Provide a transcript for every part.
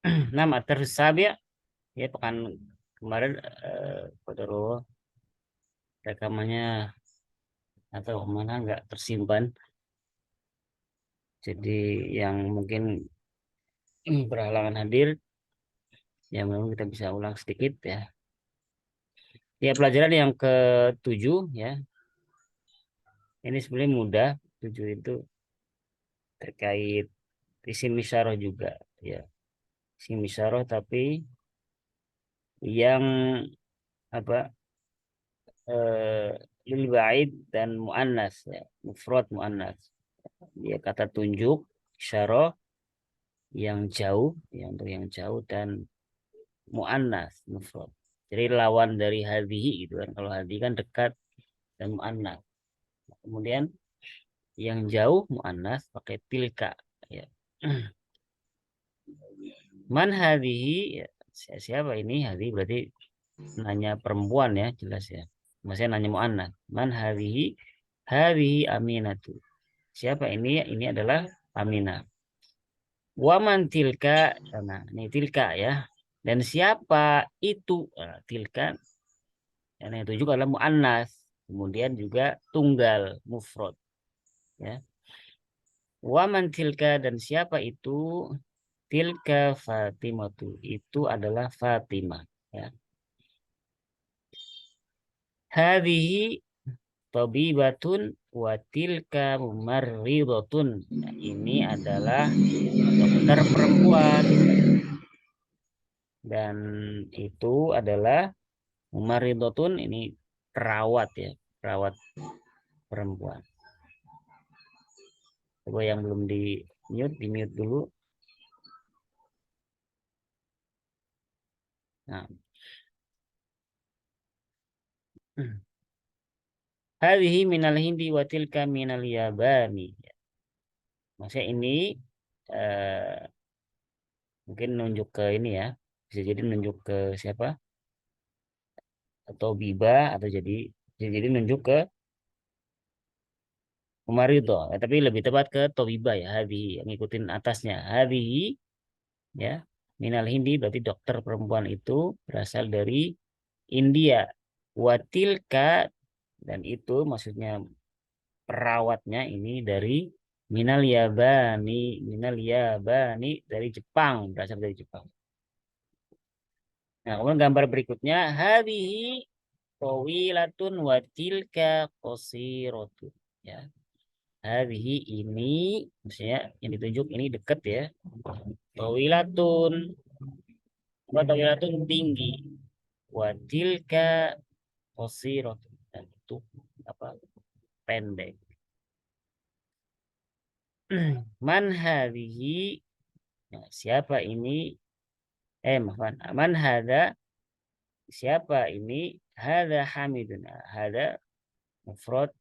Nama tersabi ya pekan kemarin Qadarullah rekamannya atau mana nggak tersimpan. Jadi yang mungkin berhalangan hadir ya memang kita bisa ulang sedikit ya. Ya pelajaran yang ke-7 ya. Ini sebenarnya mudah. 7 itu terkait isim isyarah juga ya. Isim isyarah tapi yang apa lil ba'id dan muannas ya, mufrad muannas. Dia kata tunjuk isyarah yang jauh ya untuk yang jauh dan muannas mufrad. Jadi lawan dari hadhihi gitu kan. Kalau hadhi kan dekat dan muannas. Kemudian yang jauh muannas pakai tilka ya. Man hadhihi ya, siapa ini? Hadhi berarti nanya perempuan ya, jelas ya. Maksudnya nanya muannas. Man hadhihi? Hadhihi Aminatu. Siapa ini? Ini adalah Aminah. Waman tilka, nah ini tilka ya. Dan siapa itu? Nah, tilka yang itu juga adalah muannas. Kemudian juga tunggal mufrad ya. Waman tilka dan siapa itu? Tilka Fatimatu. Itu adalah Fatimah ya. Hadhihi tabibatun wa tilka mumarridatun. Nah, ini adalah dokter perempuan dan itu adalah mumarridatun ini perawat ya, perawat perempuan. Coba yang belum di mute dulu. Nah, hadhihi minal hindi wa tilka minal yabani. Maksudnya ini eh, mungkin nunjuk ke ini ya. Bisa jadi nunjuk ke siapa? Atau Biba atau jadi nunjuk ke Umaridho. Tapi lebih tepat ke Tobiba ya. Hadhihi yang ngikutin atasnya. Hadhihi ya. Minal hindi berarti dokter perempuan itu berasal dari India. Watilka dan itu maksudnya perawatnya ini dari Minal Yabani dari Jepang, berasal dari Jepang. Nah, kemudian gambar berikutnya hadhihi tawilatun wa tilka qasiratun. Ya. Hadhihi ini maksudnya yang ditunjuk ini dekat ya. Tawilatun. Tawilatun tinggi. Wa tilka qasiratun. Dan itu apa? Pendek. Man hadhihi. Nah, siapa ini? Man hada? Siapa ini? Hada Hamidun. Nah, hada mufrad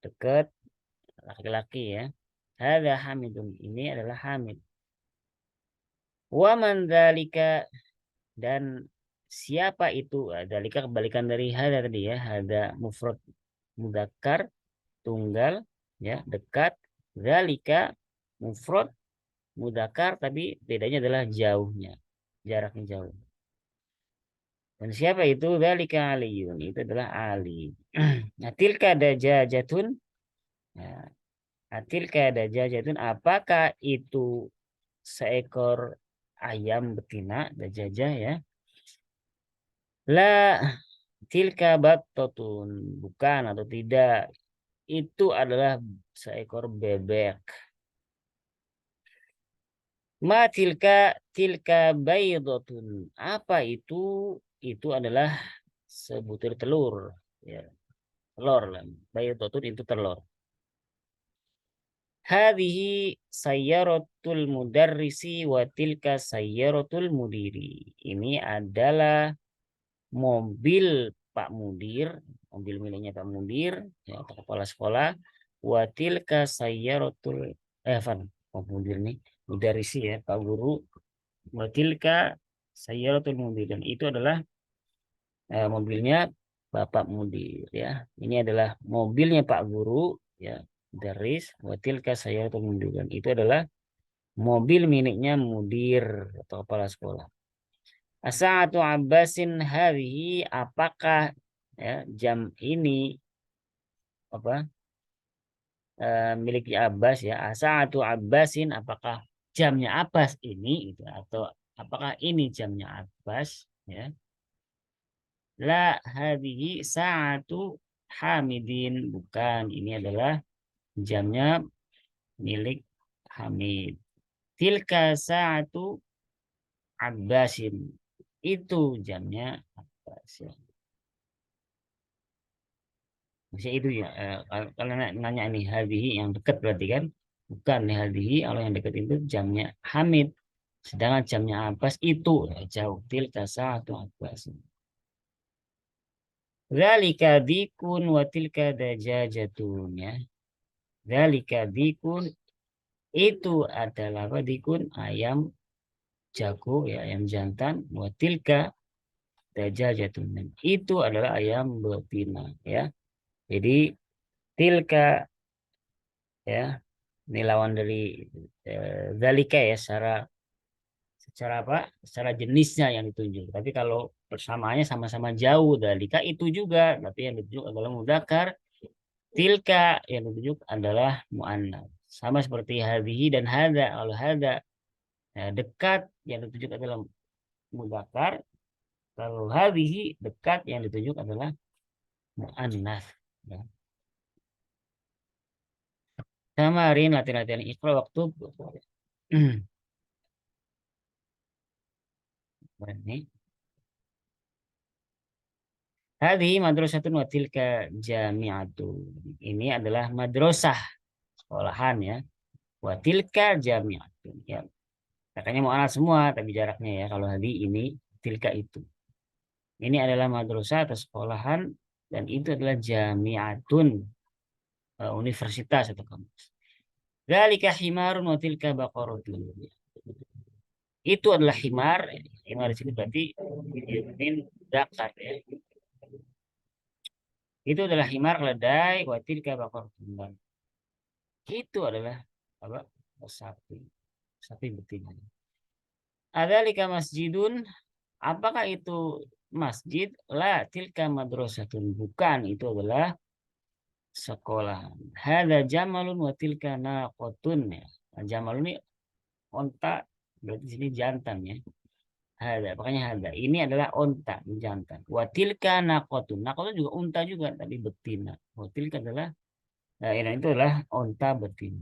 dekat laki-laki ya. Hada Hamidun. Ini adalah Hamid. Wa man dzalika dan siapa itu? Dzalika kebalikan dari hada tadi ya. Hada mufrad mudzakkar tunggal ya, dekat. Dzalika mufrad mudzakkar tapi bedanya adalah jauhnya. Jaraknya jauh. Dan siapa itu? Dzalika Aliyun. Itu adalah Ali. Nah, tilka dajajatun. Nah, tilka dajajatun. Apakah itu seekor ayam betina dajajah ya? La tilka battatun. Bukan atau tidak. Itu adalah seekor bebek. Ma tilka baydatun. Apa itu? Itu adalah sebutir telur. Ya, telur lah. Baydatun itu telur. Hadhihi sayyaratul mudarrisi wa tilka sayyaratul mudiri. Ini adalah mobil Pak Mudir, mobil miliknya Pak Mudir, ya, kepala sekolah. Wa tilka sayyaratul Pak Mudir nih, mudarrisi ya, Pak Guru. Wa tilka sayyaratul mudir dan itu adalah mobilnya Bapak Mudir ya. Ini adalah mobilnya Pak Guru ya, mudarris. Wa tilka sayyaratul mudir dan itu adalah Mobil miliknya mudir atau kepala sekolah. As-sa'atu Abbasin hadhihi, apakah ya, jam ini apa miliknya Abbas ya. As-sa'atu Abbasin, apakah jamnya Abbas ini gitu, atau apakah ini jamnya Abbas ya. La hadhihi sa'atu Hamidin, bukan, ini adalah jamnya milik Hamid. Tilka sa'atu Abbasin, itu jamnya Abbas ya. Maksudnya itu ya, kalau nanya ini hadhihi yang dekat berarti kan, bukan nih hadhihi, kalau yang dekat itu jamnya Hamid, sedangkan jamnya Abbas itu ya, jauh. Tilka sa'atu Abbas. Dzalika dikun wa tilka dajajatun ya. Dzalika dikun, itu adalah apa, dikun ayam jago ya, ayam jantan, wa tilka dajajatun, itu adalah ayam betina ya. Jadi tilka ya, ini lawan dari zalika ya, secara apa? Secara jenisnya yang ditunjuk. Tapi kalau persamaannya sama-sama jauh, zalika itu juga, tapi yang ditunjuk adalah mudzakkar. Tilka yang ditunjuk adalah muannats. Sama seperti hadhihi dan hadza. Kalau hadza ya, dekat, yang ditunjuk adalah mudzakkar. Kalau hadhihi dekat, yang ditunjuk adalah muannats. Ya. Kemarin latihan-latihan ikhra waktu ini. Hadi madrasatun wa tilka jami'atun. Ini adalah madrasah, sekolahan ya. Wa tilka jami'atun. Ya, kakaknya mau anak semua tapi jaraknya ya. Kalau hadi ini, tilka itu. Ini adalah madrasah atau sekolahan, dan itu adalah jami'atun, universitas atau kampus. Dzalika himarun wa tilka baqaratun. Itu adalah himar. Himar di sini berarti ini dakar ya. Itu adalah himar keledai, wa tilka baqaratun. Itu adalah apa? Sapi. Sapi betina. Adzalika masjidun, apakah itu masjid? La tilka madrasatun, bukan, itu adalah sekolah. Hadza jamalun wa tilka naqatun ya. Nah, jamal ini onta, berarti di sini jantan ya. Hadza, makanya hadza. Ini adalah onta, jantan. Wa tilka naqatun. Naqatun juga unta juga, tapi betina. Wa tilka adalah, nah, ini itu adalah onta betina.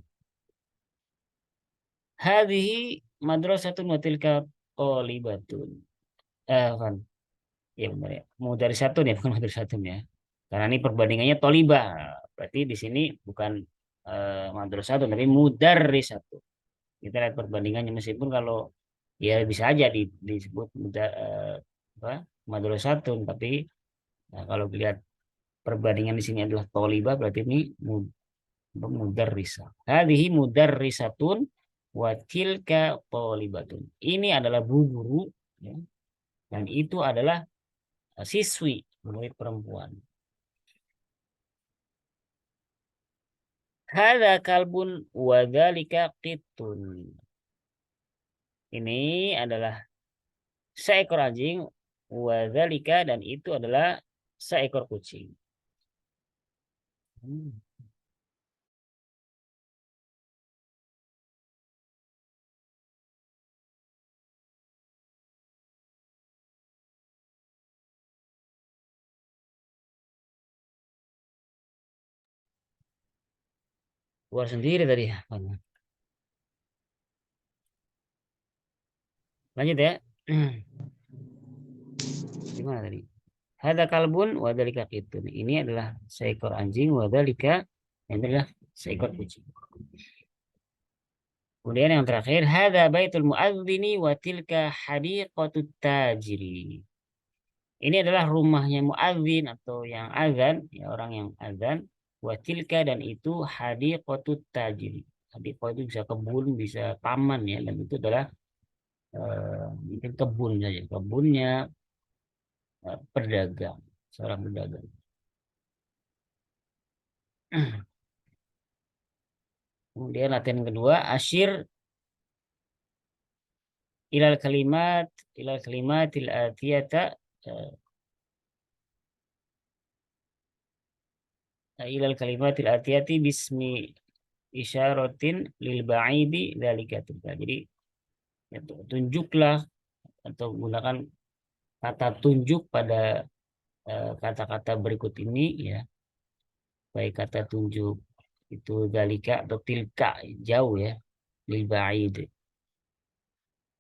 Hadhihi madrasatun wa tilka thalibatun. Kan. Ya benar ya. Mau dari satu ya, bukan dari satu ya. Karena ini perbandingannya tolibah. Berarti di sini bukan madrasatun tapi mudarrisatun. Kita lihat perbandingannya, meskipun kalau ya bisa aja disebut apa, madrasatun, tapi kalau lihat perbandingan di sini adalah tolibah, berarti ini mudarrisah. Hadhihi mudarrisatun wa tilka thalibatun. Ini adalah bu guru ya, dan itu adalah siswi, murid perempuan. Hadza kalbun wa dzalika qittun. Ini adalah seekor anjing, wa dzalika, dan itu adalah seekor kucing. Hmm. Keluar sendiri tadi. Lanjut ya. Gimana tadi? Hadza kalbun wa dzalika qittun. Ini adalah seekor anjing, wa dzalika, ini adalah seekor kucing. Kemudian yang terakhir, hadza baitul muadzini wa tilka hadiqatut tajiri. Ini adalah rumahnya muadzin atau yang azan, ya, orang yang azan. Wa tilka, dan itu hadiqatut tajiri. Hadiqah itu bisa kebun, bisa taman ya, dan itu adalah mungkin kebun saja, kebunnya pedagang, seorang pedagang. Kemudian latihan kedua, asyir ilal kalimatil atiyata ilal kalimatil atiyati bismi isyaratin lil ba'idi dzalika tilka. Jadi ya, tunjuklah atau gunakan kata tunjuk pada kata-kata berikut ini ya. Baik kata tunjuk itu dzalika atau tilka jauh ya, lil ba'id.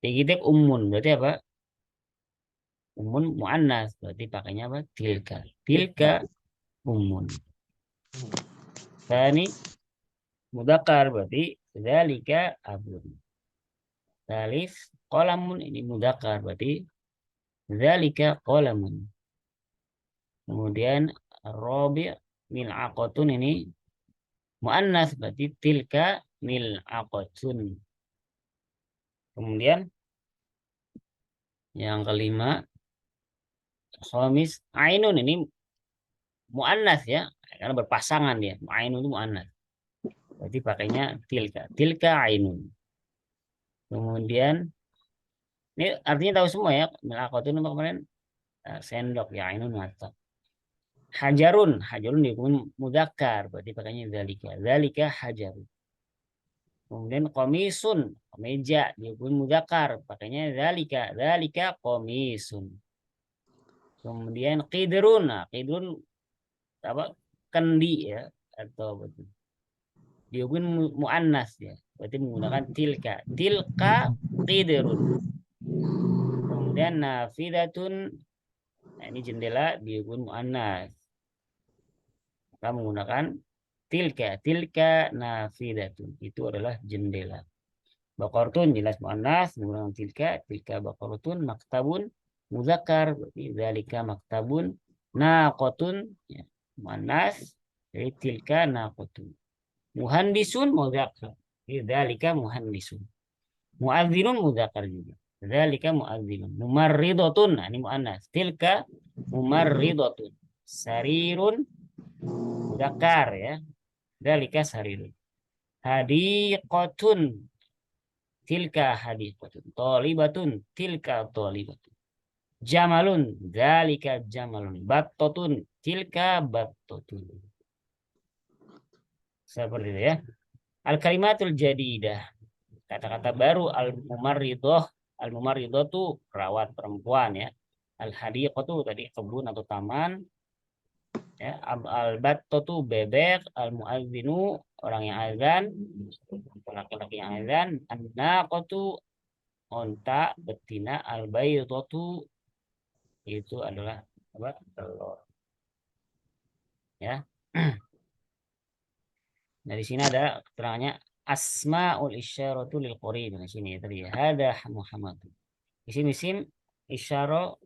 Tigitek umun berarti apa? Umun muannas berarti pakainya apa? Tilka. Tilka umun. Tani mudakar berarti dzalika abun. Talif qalamun ini mudakar berarti dzalika qalamun. Kemudian rabi' mil'aqatun ini muannas berarti tilka mil'aqatun. Kemudian yang kelima khamis ainun ini muannas ya karena berpasangan dia. Ainun itu muannas. Berarti pakainya tilka. Tilka ainun. Kemudian ini artinya tahu semua ya. Mil'aqatun kemarin sendok ya ainun mata. Hajarun dihukum mudzakkar berarti pakainya zalika. Zalika hajarun. Kemudian komisun, kemeja dihukum mudzakkar pakainya zalika komisun. Kemudian qidrun, nah qidrun apa kendi ya atau betul. Dihukum muannas ya. Berarti menggunakan tilka qidrun. Kemudian nafidatun, nah ini jendela dihukum muannas. Maka menggunakan tilka nafidatun. Itu adalah jendela. Baqaratun jelas muannas menggunakan tilka baqaratun, maktabun muzakkar berarti dzalika maktabun, naqatun ya, muannas jadi tilka naqatun. Muhandisun muzakkar. Jadi dzalika muhandisun. Muadzinun muzakkar juga. Dzalika muadzinun. Mumarridatun nah, ini muannas. Tilka mumarridatun. Sarirun muzakkar ya. Dzalika sarirun. Hadiqatun tilka hadiqatun. Thalibatun tilka thalibatun. Jamalun dzalika jamalun. Battotun tilka battotun. Seperti itu ya. Al kalimatul jadidah. Kata-kata baru al-mumarridah. Al-mumarridah itu perawat perempuan ya. Al-hadiqah tadi kebun atau taman. Ya, al-battatu bebek, al-muadzinu orang yang azan, laki-laki yang azan, an-naqatu onta betina, al-baydatu itu adalah apa? Telur. Ya. Nah, di sini ada keterangannya asmaul isyaratu lil qarib. Di sini tadi ya. Hada Muhammad. Isim isim isyara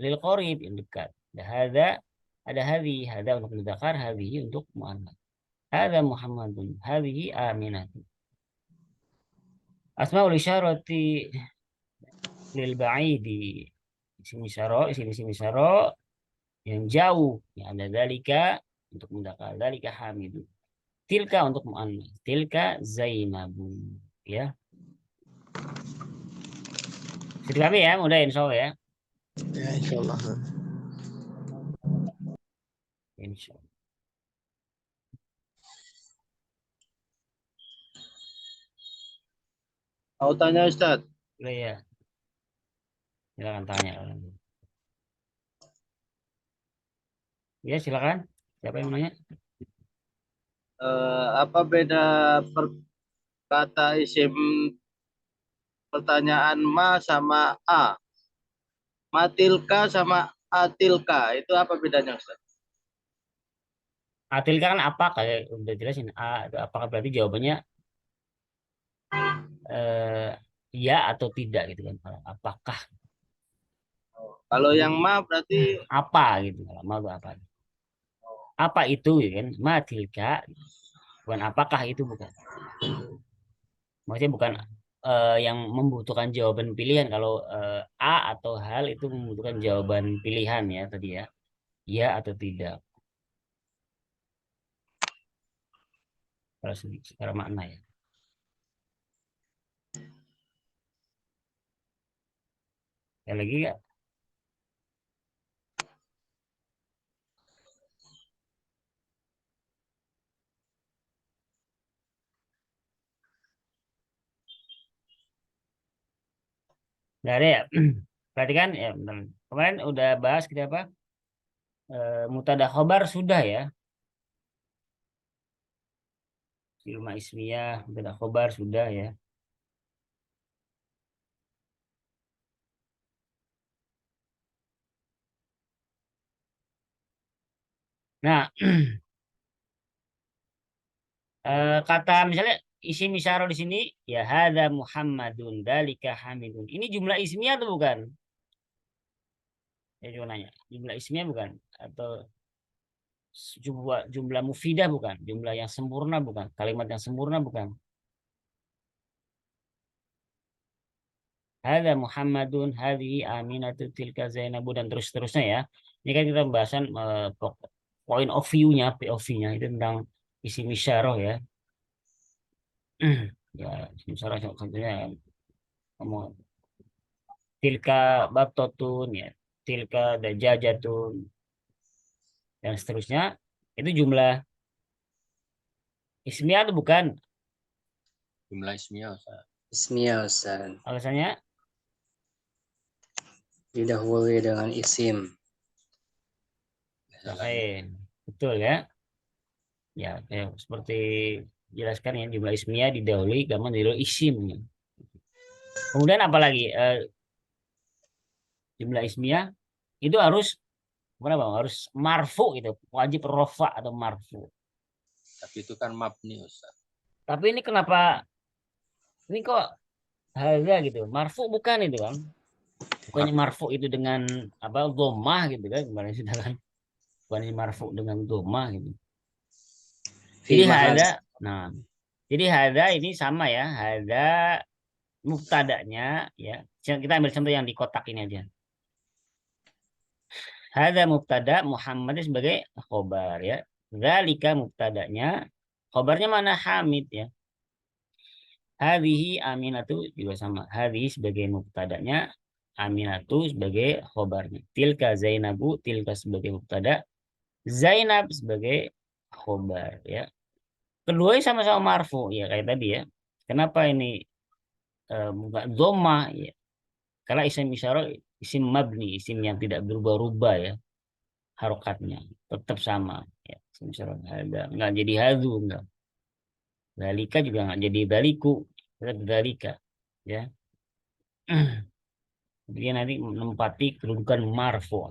lil qarib yang dekat. Ada hadhi, hada untuk mudzakar, hadhihi untuk muannas. Hada Muhammadun, hadhihi Aminatun. Asmaul isyarati lil ba'idi. Isim isyara yang jauh. Ya, ada dzalika untuk mudzakar, dzalika Hamidun. Tilka untuk muannas. Tilka Zainabun. Ya. Sudah kami ya, mudah insya Allah ya. Ya, insya Allah. Insya Allah. Mau tanya Ustaz? Ya. Silakan tanya. Ya, silakan. Siapa yang mau nanya? Apa beda kata isim pertanyaan ma sama a? Matilka sama atilka itu apa bedanya Ustaz? Atilka kan apa? Kayak udah jelasin. Apakah berarti jawabannya eh, ya atau tidak gitu kan? Apakah Kalau yang ma berarti apa gitu? Kalau mau itu apa? Apa itu gitu kan? Matilka bukan apakah itu bukan. Maksudnya bukan yang membutuhkan jawaban pilihan. Kalau A atau hal itu membutuhkan jawaban pilihan ya tadi ya. Ya atau tidak. Kalau secara makna ya. Ada lagi nggak? Nggak ada ya? Perhatikan ya, bentar. Kemarin udah bahas kita apa? Mubtada khobar sudah ya. Ilma ismiyah, mubtada khobar sudah ya. Nah, kata misalnya isim isyarah di sini ya hadza Muhammadun dalika Hamidun. Ini jumlah ismiyah atau bukan? Saya cuma nanya. Jumlah ismiyah bukan? Atau jumlah jumlah mufidah bukan? Jumlah yang sempurna bukan? Kalimat yang sempurna bukan? Hadza Muhammadun, hadhihi Aminatu, tilka Zainabu dan terus terusnya ya. Ini kan kita pembahasan point of view-nya, POV-nya itu tentang isim isyarah ya. Ya, isim isyarah contohnya ngomong tilka batotun ya, tilka dajajatun dan seterusnya. Itu jumlah ismiyah atau bukan? Jumlah ismiyah Ustaz. Ismiyah Ustaz. Alasannya Didahului dengan isim. lain. Betul ya. Ya, seperti jelaskan ya jumlah ismiyah didahului gampang didahului isim. Kemudian apalagi jumlah ismiyah itu harus berapa? Harus marfu gitu, wajib rofa atau marfu. Tapi itu kan mabni Ustaz. Tapi ini kenapa ini kok harga gitu? Marfu bukan itu kan? Bukannya marfu itu dengan apa? Dhammah gitu kan? Gimana sih kan? Bukannya marfu dengan dhammah gitu. Jadi ada, nah, jadi ada ini sama ya, ada mubtada'nya ya. Kita ambil contoh yang di kotak ini aja. Ada mubtada Muhammad sebagai khobar ya. Zalika mubtada'nya, khobarnya mana Hamid ya. Hadhihi Aminatu juga sama. Hadhihi sebagai mubtada'nya, Aminatu sebagai khobarnya. Tilka Zainabu, tilka sebagai mubtada, Zainab sebagai khobar ya. Keduanya sama-sama marfu ya kayak tadi ya. Kenapa ini bukan dhamma ya? Karena isim isyarah isim mabni, isim yang tidak berubah-ubah ya harokatnya tetap sama ya. Isim isyarah ada nggak jadi hazu nggak. Dalika juga nggak jadi daliku, tetap dalika ya. Dia nanti menempati kedudukan marfu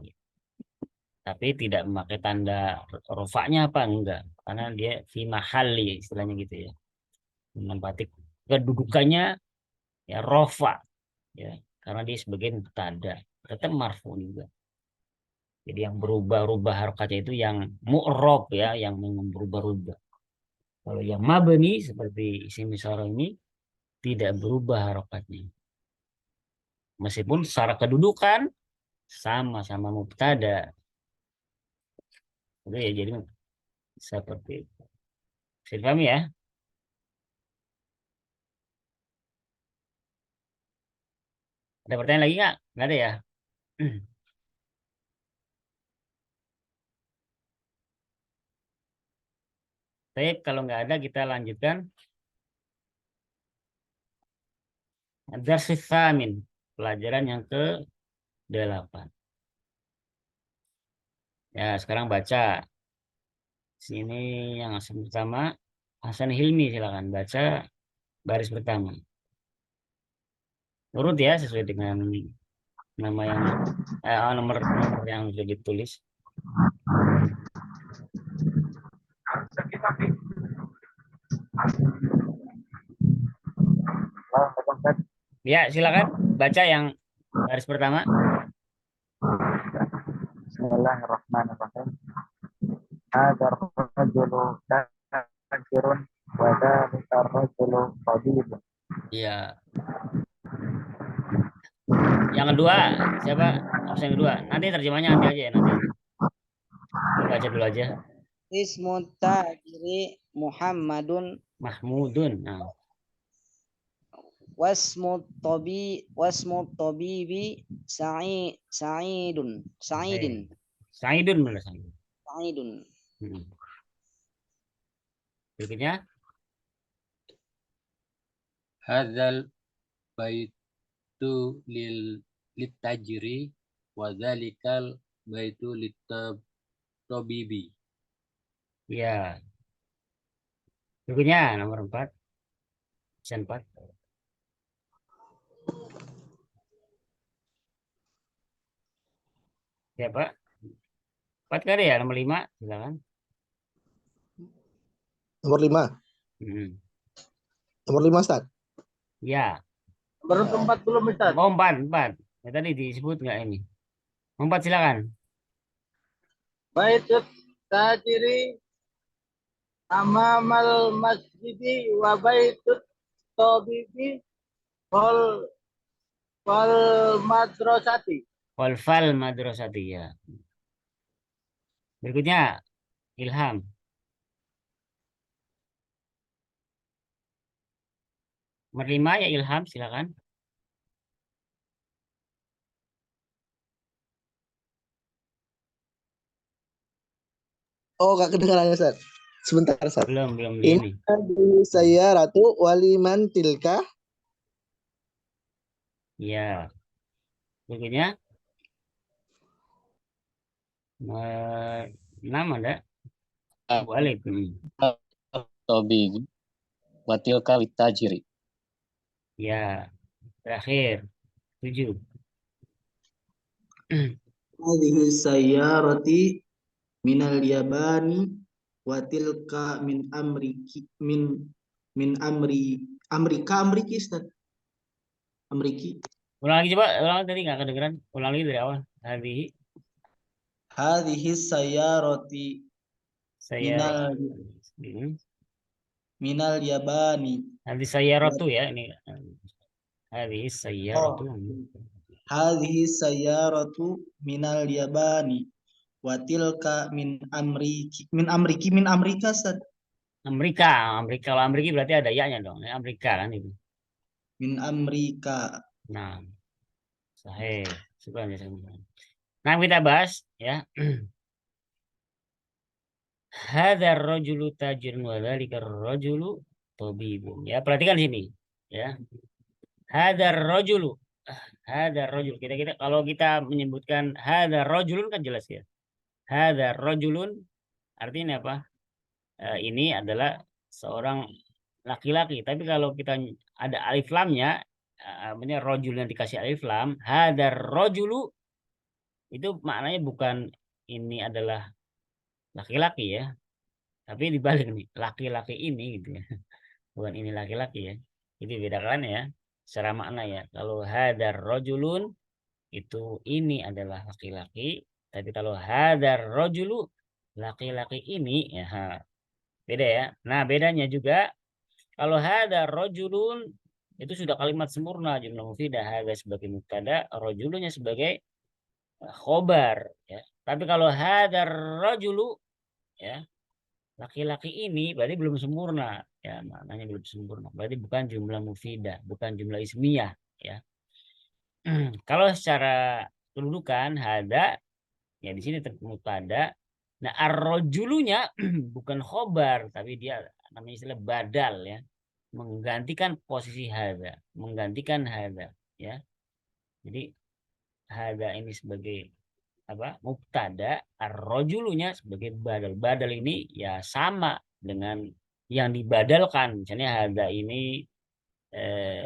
tapi tidak memakai tanda rofaknya apa enggak karena dia fi mahalli istilahnya gitu ya menempati kedudukannya ya rofa ya karena dia sebagai mubtada tetap marfu juga jadi yang berubah-ubah harokatnya itu yang mu'rob ya yang berubah-ubah kalau yang mabni seperti isim isyarah ini tidak berubah harokatnya meskipun secara kedudukan sama-sama mubtada itu ya jadi seperti itu bisa dipahami ya. Ada pertanyaan lagi nggak? Nggak ada ya? Baik, kalau nggak ada kita lanjutkan. Darsus Tsamin, pelajaran yang ke-8. Ya, sekarang baca. Sini yang pertama, Hasan Hilmi silakan baca baris pertama. Urut ya sesuai dengan nama yang nomor yang sudah ditulis. Ya, silakan baca yang baris pertama. Bismillahirrahmanirrahim. Hadar rajulu kafirun wa dzalika rajulu tabibun. Iya. Yang kedua, siapa? Opsi yang kedua. Nanti terjemahnya nanti aja ya nanti. Baca dulu aja. Ismun tajiri Muhammadun Mahmudun. Nah. wasmu tabibi sa'idun Saidun benar Saidun. sa'idun. Berikutnya Hadzal baitu litajri wa dzalikal baitu litabibi. ya. Berikutnya nomor 4. Sen 4. Ya, Pak. 4 kali ya, nomor 5, silakan. Nomor 5. Nomor 5, Ustaz. Ya. Baru keempat belum Ustaz. Oh, 4. Ya, tadi disebut nggak ini? 4 silakan. Baitut tajiri amamal masjidi wa baitut tabibi wal madrasati. Walfal madrasati ya. Berikutnya Ilham. Nomor 5 ya Ilham, silakan. Oh, gak kedengaran Ustaz. Sebentar, Ustaz. Belum Ini ini. saya Ratu waliman tilka. Ya. Berikutnya 6 ada. Balik. Tabibi wa tilka litajri. Ya. Terakhir 7. Hadhihi sayyarati minal yabani wa tilka min amriki min amriki Ustaz. Amriki. Ulang lagi coba, ulang tadi nggak kedengeran. Ulang lagi dari awal. Hadhihi sayyarati Saya minal yabani. nanti saya rotu ya ini. Hadhihi sayyaratu. Hadhihi sayyaratu minal yabani wa tilka min amrika Ustaz. Amerika. Kalau Amerika berarti ada ya-nya dong. Amerika kan itu. Min amrika. Nah, sahih. Nah, kita bahas ya. Hadzal rajulu tajirun wa dzalikar rajulu tabibun. Ya, perhatikan sini ya. Hadzal rajulu. Hadzal rajul. Kita kalau kita menyebutkan hadzal rajulun kan jelas ya. Hadzal rajulun artinya apa? Ini adalah seorang laki-laki. Tapi kalau kita ada alif lamnya, rojul yang dikasih alif lam, hadar rojulu itu maknanya bukan ini adalah laki-laki ya, tapi dibalik nih, laki-laki ini gitu ya, bukan ini laki-laki ya. Itu bedakan ya, secara makna ya. Kalau hadar rojulun itu ini adalah laki-laki, tapi kalau hadar rojulu laki-laki ini ya beda ya. Nah bedanya juga kalau hadar rojulun itu sudah kalimat sempurna jumlah mufidah, hadza sebagai mubtada, rojulunya sebagai khobar ya. Tapi kalau hadar rojulu ya laki-laki ini berarti belum sempurna ya, maknanya belum sempurna. Berarti bukan jumlah mufidah, bukan jumlah ismiyah ya. Kalau secara kedudukan hada ya di sini mubtada. Nah, ar-rajulunya bukan khobar, tapi dia namanya istilah badal ya. Menggantikan posisi hadza, menggantikan hadza ya. Jadi hadza ini sebagai apa? Mubtada, ar-rajulunya sebagai badal. Badal ini ya sama dengan yang dibadalkan. Misalnya hadza ini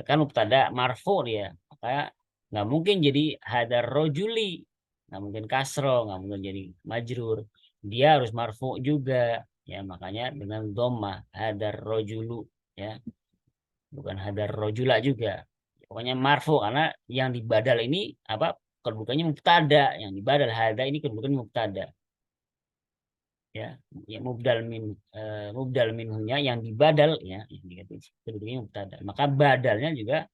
kan mubtada marfu dia. Maka nggak mungkin jadi hadza rajuli, nggak mungkin kasro, nggak mungkin jadi majrur. Dia harus marfu juga ya, makanya dengan dhammah hadar rojulu ya, bukan hadar rojula juga. Pokoknya marfu karena yang dibadal ini apa, kedudukannya mubtada, yang dibadal hada ini kedudukannya mubtada ya, ya mubdal minhunya yang dibadal ya, yang kedudukannya mubtada, maka badalnya juga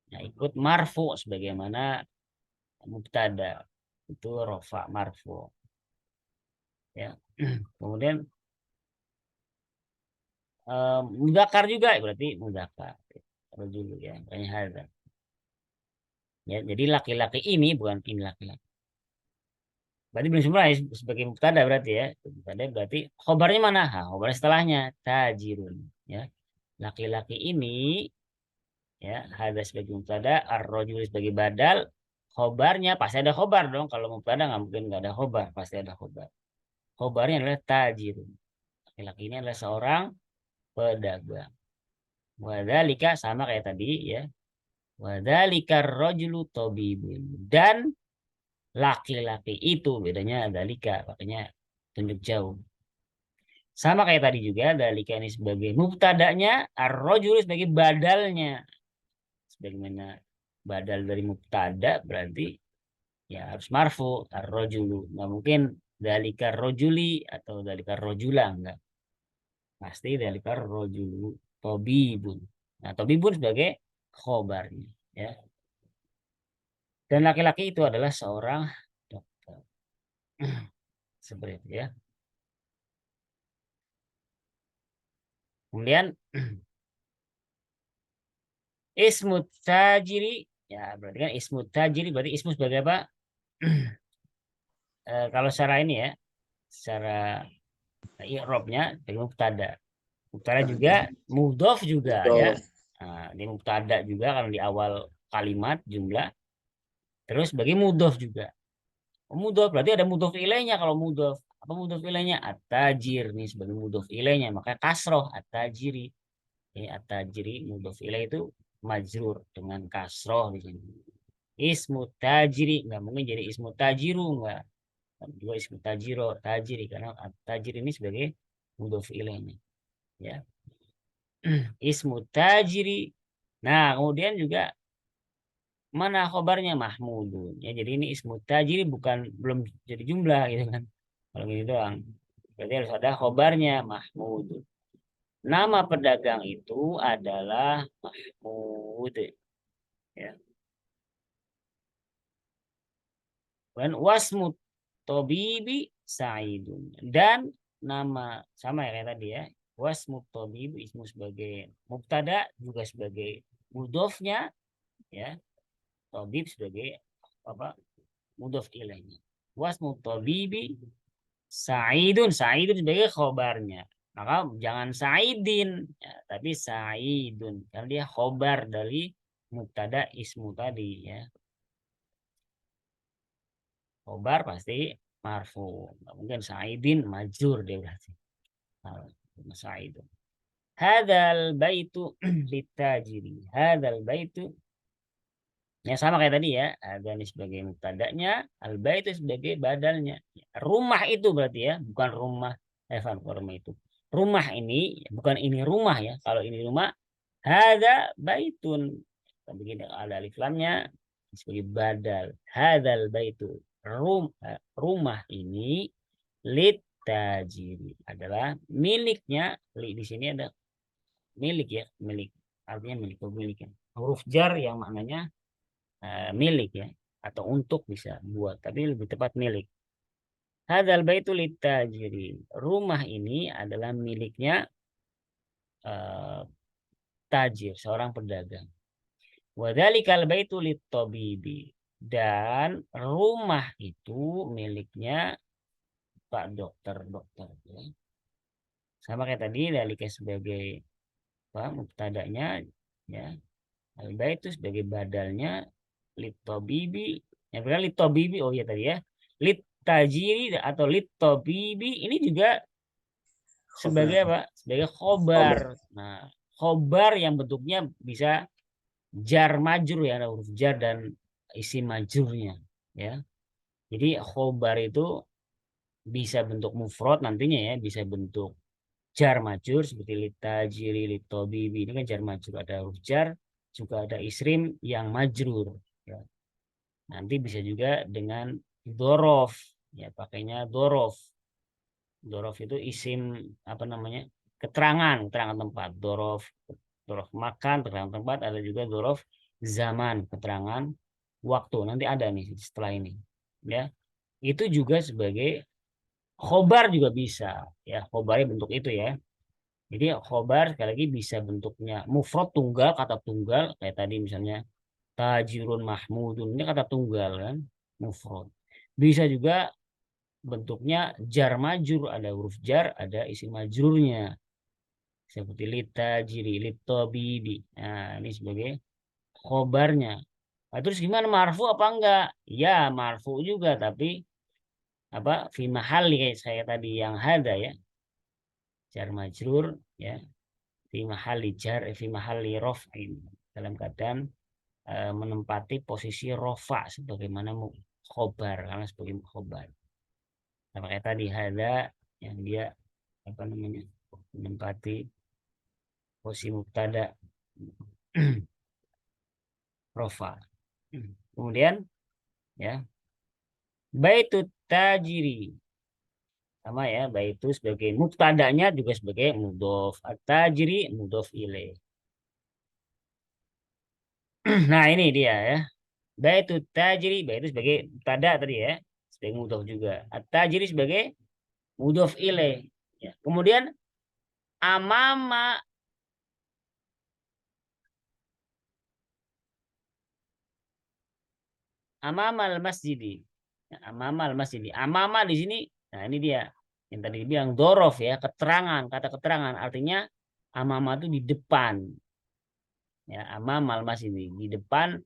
ya, ikut marfu sebagaimana mubtada itu rofa marfu ya. Kemudian mudzakkar juga berarti mudzakkar. rajulu ya, makanya hadza. Ya, jadi laki-laki ini bukan ini laki-laki. Berarti belum sempurna ya, sebagai mubtada berarti ya. Mubtada berarti khobarnya mana? Khobarnya setelahnya tajirun ya. Laki-laki ini ya, hadza sebagai mubtada, ar-rajul sebagai badal, khobarnya pasti ada khobar dong. Kalau mubtada nggak mungkin nggak ada khobar, pasti ada khobar. Khobarnya adalah tajirun. Laki-laki ini adalah seorang pedagang. Wadzalika sama kayak tadi ya. Wadzalika rajulu tabibun. Dan laki-laki itu bedanya dzalika, makanya tunjuk jauh. Sama kayak tadi juga, dzalika ini sebagai mubtadanya, ar-rajulu sebagai badalnya. Sebagaimana badal dari mubtada berarti ya harus marfu ar-rajulu. Nggak mungkin dzalika rajuli atau dzalika rajula, enggak. Pasti dzalika rajulu tabibun. Nah, tabibun sebagai khobarnya ya. Dan laki-laki itu adalah seorang dokter. Seperti itu ya. Kemudian ismut tajiri ya, berarti kan ismut tajiri berarti ismu sebagai apa? Kalau secara ini ya, secara i'rabnya sebagai mubtada. Mubtada juga mudhof juga ya. Nah, di mubtada juga kalau di awal kalimat jumlah. Terus sebagai mudhof juga. Mudhof berarti ada mudhof ilainya kalau mudhof. Apa mudhof ilainya? At-tajir nih sebagai mudhof ilainya, maka kasroh at-tajiri. Ini at-tajiri mudhof ilaih itu majrur dengan kasroh di sini. Ismu tajiri nggak mungkin jadi ismu tajiru, nggak. Juga ismu tajiro tajiri karena at-tajir ini sebagai mudhof ilaihnya. Ya. Ismu tajiri. Nah, kemudian juga mana khobarnya mahmudun. Ya, jadi ini ismu tajiri bukan belum jadi jumlah gitu kan. Kalau gini doang. Berarti harus ada khobarnya mahmudun. Nama pedagang itu adalah Mahmud. Ya. Dan wasmut tobibi Sa'idun. Dan nama sama ya kayak tadi ya. Wasmut tobibi ismu sebagai mubtada juga sebagai mudhofnya ya. Tobib sebagai apa? Mudhof ilaihnya. Wasmut tobibi Sa'idun. Sa'idun sebagai khobarnya. Maka jangan Sa'idin, ya, tapi Sa'idun. Karena dia khobar dari mubtada ismu tadi ya. Khobar pasti marfu. Nggak mungkin Sa'idin majur dia berarti. Sa'idun. Hadzal baitu litajiri. Hadzal baitu ya sama kayak tadi ya. Ada ini sebagai mubtadanya, al baitu sebagai badalnya. Rumah itu berarti ya, bukan rumah rumah itu. Rumah ini bukan ini rumah ya. Kalau ini rumah, hadza baitun. Begini ada alif lamnya sebagai badal. Hadzal baitu. Rumah ini lit tajiri adalah miliknya. Di sini ada milik ya, milik. Artinya milik, pemilikan. Huruf jar yang maknanya milik ya, atau untuk bisa buat, tapi lebih tepat milik. Hadzal baitu litajiri. Rumah ini adalah miliknya tajir, seorang pedagang. Wadzalikal baitu litabibi. Dan rumah itu miliknya Pak dokter ya. Sama kayak tadi dalika sebagai mubtadanya ya. Al-baitu sebagai badalnya litabibi. Ya benar litabibi oh ya tadi ya. Litajiri atau litabibi ini juga sebagai apa? Sebagai khobar. Nah, khobar yang bentuknya bisa jar majrur ya, ada huruf jar dan isi majrurnya ya. Jadi khobar itu bisa bentuk mufrad nantinya ya, bisa bentuk jar majrur seperti litajiri, litabibi. Ini kan jar majrur, ada huruf jar, juga ada isrim yang majrur ya. Nanti bisa juga dengan dorof ya, pakainya dorof. Dorof itu isim apa namanya? Keterangan tempat. Dorof makan, keterangan tempat, ada juga dorof zaman, keterangan waktu. Nanti ada nih setelah ini. Ya. Itu juga sebagai khobar juga bisa ya, khobarnya bentuk itu ya. Jadi khobar sekali lagi bisa bentuknya mufrad tunggal, kata tunggal kayak tadi misalnya tajirun mahmudun, ini kata tunggal kan, mufrad. Bisa juga bentuknya jar majur, ada huruf jar, ada isim majrurnya. Seperti litajiri, litabibi. Nah, ini sebagai khobarnya. Nah, terus gimana, marfu apa enggak? Ya, marfu juga, tapi apa, fi mahali kayak saya tadi yang hada ya. Jar majrur ya, fi mahali jar, fi mahali raf'in, dalam keadaan menempati posisi rofa sebagaimana khobar, karena sebagai khobar. Sama kayak tadi hada yang dia apa namanya, menempati posisi mubtada rofa. Kemudian ya, baitut tajiri sama ya, baitu sebagai mubtadanya juga sebagai mudhof, at-tajiri mudhof ilaih. Nah, ini dia ya. Baitut tajiri, baitu sebagai mubtada tadi ya, sebagai mudhof juga. At-tajiri sebagai mudhof ilaih. Ya. Kemudian amama amamal masjidi. Ya, amamal masjidi. Amama di sini, nah ini dia yang tadi dibilang dorof ya, keterangan, kata keterangan, artinya amama itu di depan. Ya, amamal masjidi, di depan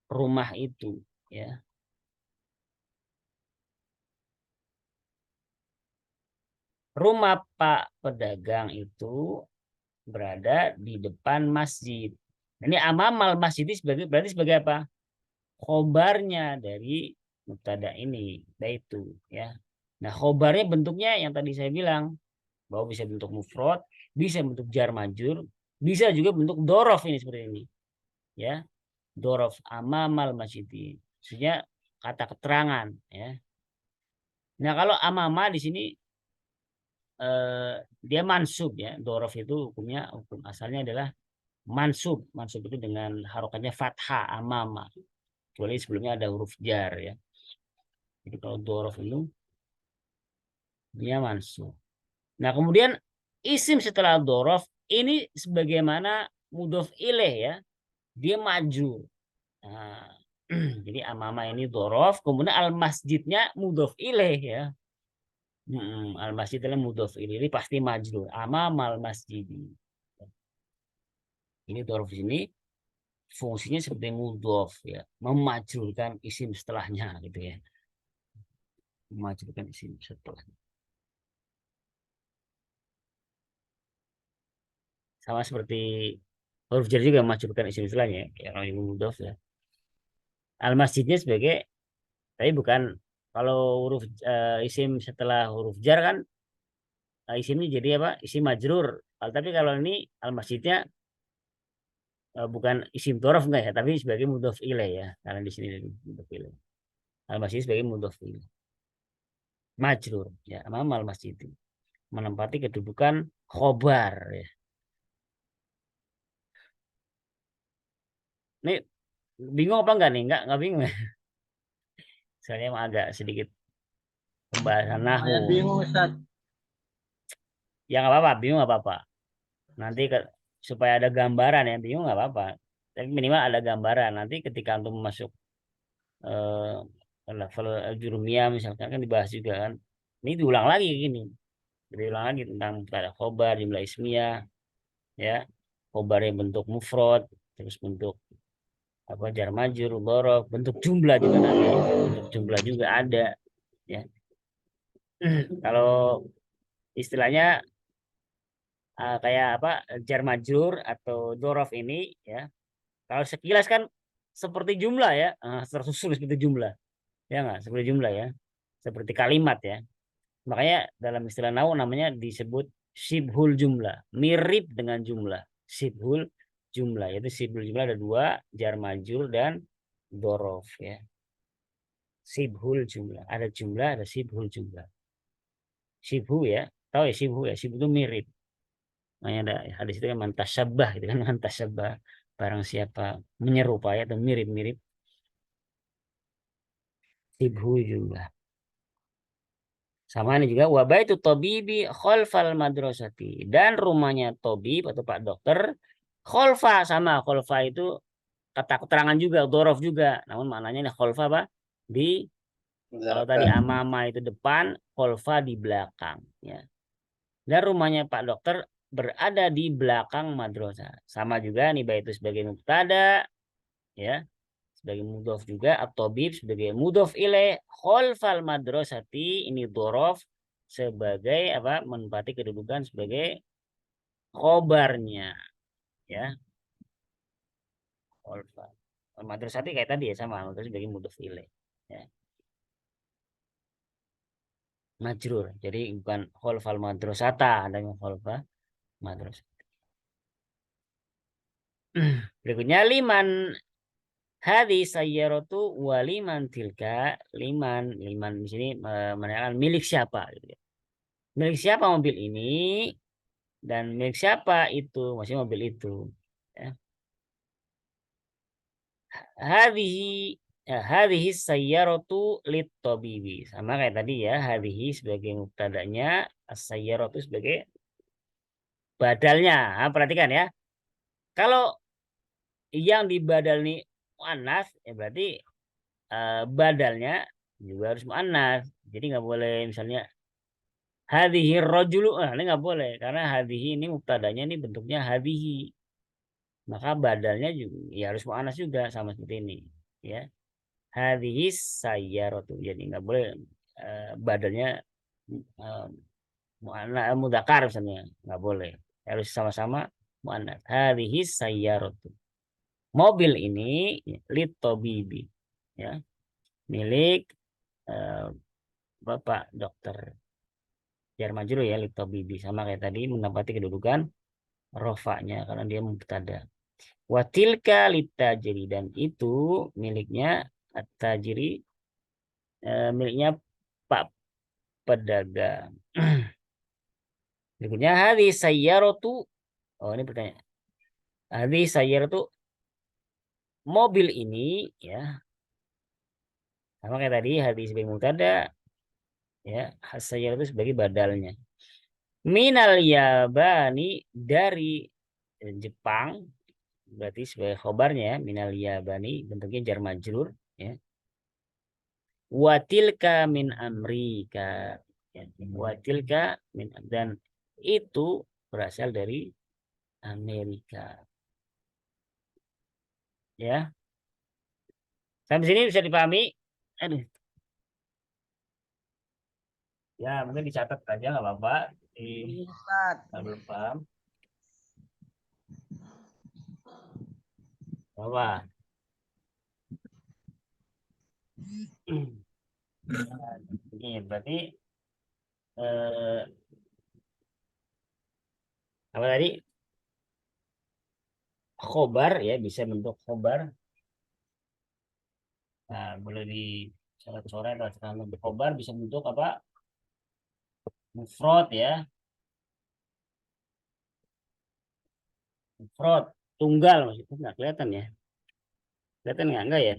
rumah itu ya. Rumah Pak pedagang itu berada di depan masjid. Ini amamal masjid sebagai, berarti sebagai apa? Khobarnya dari mubtada ini, itu ya. Nah, khobarnya bentuknya yang tadi saya bilang bahwa bisa bentuk mufrad, bisa bentuk jar majur, bisa juga bentuk dorof ini seperti ini. Ya, dorof amamal masjid. Maksudnya kata keterangan ya. Nah, kalau amama di sini dia mansub ya. Dorof itu hukumnya, hukum asalnya adalah mansub. Mansub itu dengan harokatnya fathah amama. Kecuali sebelumnya ada huruf jar ya. Jadi kalau dorof itu dia mansub. Nah, kemudian isim setelah dorof ini sebagaimana mudhof ilaih ya. Dia maju. Nah, jadi amama ini dorof, kemudian al masjidnya mudhof ilaih ya. Al masjid adalah mudhof ilaih, ini pasti maju. Amamal masjidi. Ini dorof ini fungsinya seperti mudhof ya, memajurkan isim setelahnya gitu ya. Memajurkan isim setelahnya. Sama seperti huruf jar juga memajurkan isim setelahnya ya, kalau ini mudhof ya. Al masjidnya sebagai, tapi bukan, kalau huruf isim setelah huruf jar kan isimnya jadi apa? Isim majrur. Tapi kalau ini al masjidnya bukan isim dorof enggak ya, tapi sebagai mudhof ilaih ya. Karena di sini mudhof ilaih. Al masjid sebagai mudhof ilaih. Majrur ya, amamal masjid menempati kedudukan khobar ya. Ini bingung apa enggak nih? Enggak bingung ya. Soalnya agak sedikit pembahasan nahu. Saya bingung Ustaz. Ya nggak apa-apa, bingung nggak apa-apa. Nanti supaya ada gambaran ya, bingung nggak apa-apa. Tapi minimal ada gambaran. Nanti ketika antum masuk level jurumiyah misalkan kan dibahas juga kan. Ini diulang lagi gini. Diulang lagi tentang pada khobar, jumlah ismiyah, ya. Khobarnya bentuk mufrad, terus bentuk apa, jar majrur, dhorof, bentuk jumlah juga nanti. Bentuk jumlah juga ada, ya. Kalau istilahnya kayak apa, jar majrur atau dhorof ini ya. Kalau sekilas kan seperti jumlah ya, tersusun seperti jumlah. Ya enggak, seperti jumlah ya. Seperti kalimat ya. Makanya dalam istilah nahwu namanya disebut sibhul jumlah, mirip dengan jumlah. Sibhul jumlah, yaitu sibhul jumlah ada dua, jar majrur dan dhorof ya. Sibhul jumlah, ada jumlah, ada sibhul jumlah. Sibhu ya, tahu ya sibhu ya, sibhu itu mirip. Makanya ada hadis itu kan mantasyabah gitu kan, mantasyabah, barang siapa menyerupai atau mirip-mirip, sibhu jumlah. Sama ini juga wabaitu tobibi khalfal madrasati, dan rumahnya tobib atau pak dokter khalfa, sama khalfa itu kata keterangan juga, dorof juga, namun maknanya ini khalfa apa? Di, kalau tadi amama itu depan, khalfa di belakang, ya. Dan rumahnya pak dokter berada di belakang madrasah. Sama juga nih baik itu sebagai mubtada, ya, sebagai mudhof juga, at-tabib sebagai mudhof ilaih, khalfal madrasati ini dorof sebagai apa? Menempati kedudukan sebagai khobarnya, ya. Khalfal madrasati kayak tadi ya, sama madrasah sebagai mudhof ilaih, ya. Majrur. Jadi bukan khalfal madrasata, adanya khalfal madrasah. Berikutnya liman hadhi sayyaratu waliman tilka, liman di sini menanyakan milik siapa gitu ya. Milik siapa mobil ini dan milik siapa itu, maksudnya mobil itu, ya. Hadhihi hadhihi sayyaratu lit tabibi, sama kayak tadi ya, hadhihi sebagai mubtadanya, as-sayyaratu sebagai badalnya. Nah, perhatikan ya. Kalau yang dibadal nih muannas, ya berarti badalnya juga harus muannas. Jadi nggak boleh misalnya hadhihi rajulu, ini nggak boleh karena hadhihi ini mubtadanya ini bentuknya hadhihi. Maka badalnya juga ya harus muannas juga, sama seperti ini, ya. Hadhihi sayyaratu. Jadi nggak boleh badalnya muannas mudzakkar misalnya, nggak boleh. Harus sama-sama muannas. Hadhihi sayyaratu. Mobil ini litobibi, ya, milik bapak dokter. Jar majrur ya, litobibi, sama kayak tadi menempati kedudukan rofaknya karena dia mubtada. Watilka litajiri, dan itu miliknya at-tajiri, miliknya pak pedagang. Berikutnya hadhi sayyaratu. Oh, ini pertanyaan. Hadhi sayyaratu, mobil ini, ya, sama kayak tadi hadhi sebagai mubtada, ya, sayyaratu sebagai badalnya. Minal yabani, dari Jepang, berarti sebagai khobarnya ya, minal yabani bentuknya jar majrur, ya. Watilka min Amerika, ya. Watilka min, dan itu berasal dari Amerika, ya. Sampai sini bisa dipahami? Aduh. Ya, mungkin dicatat aja nggak apa-apa. Belum paham. Apa? Ini berarti apa tadi? Khobar ya, bisa bentuk khobar. Nah, boleh di sore atau sekarang bentuk khobar bisa bentuk apa? Mufrad ya. Mufrad, tunggal maksudnya, nggak kelihatan ya. Kelihatan nggak? Enggak ya?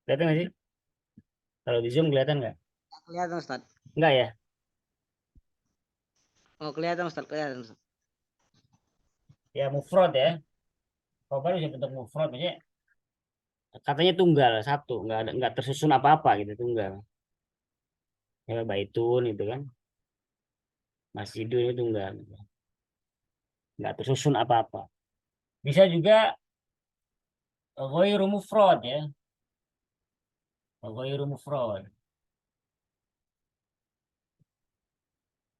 Kelihatan nggak sih? Kalau di Zoom kelihatan nggak? Kelihatan Ustaz. Enggak ya? Oh, kelihatan Ustaz, kelihatan Ustaz. Ya, mufrad ya. Khobar bisa bentuk mufrad, maksudnya katanya tunggal satu, nggak tersusun apa-apa gitu, tunggal. Ya, baitun itu kan. Masjidun itu tunggal. Nggak tersusun apa-apa. Bisa juga ghairu mufrad ya. Ghairu mufrad.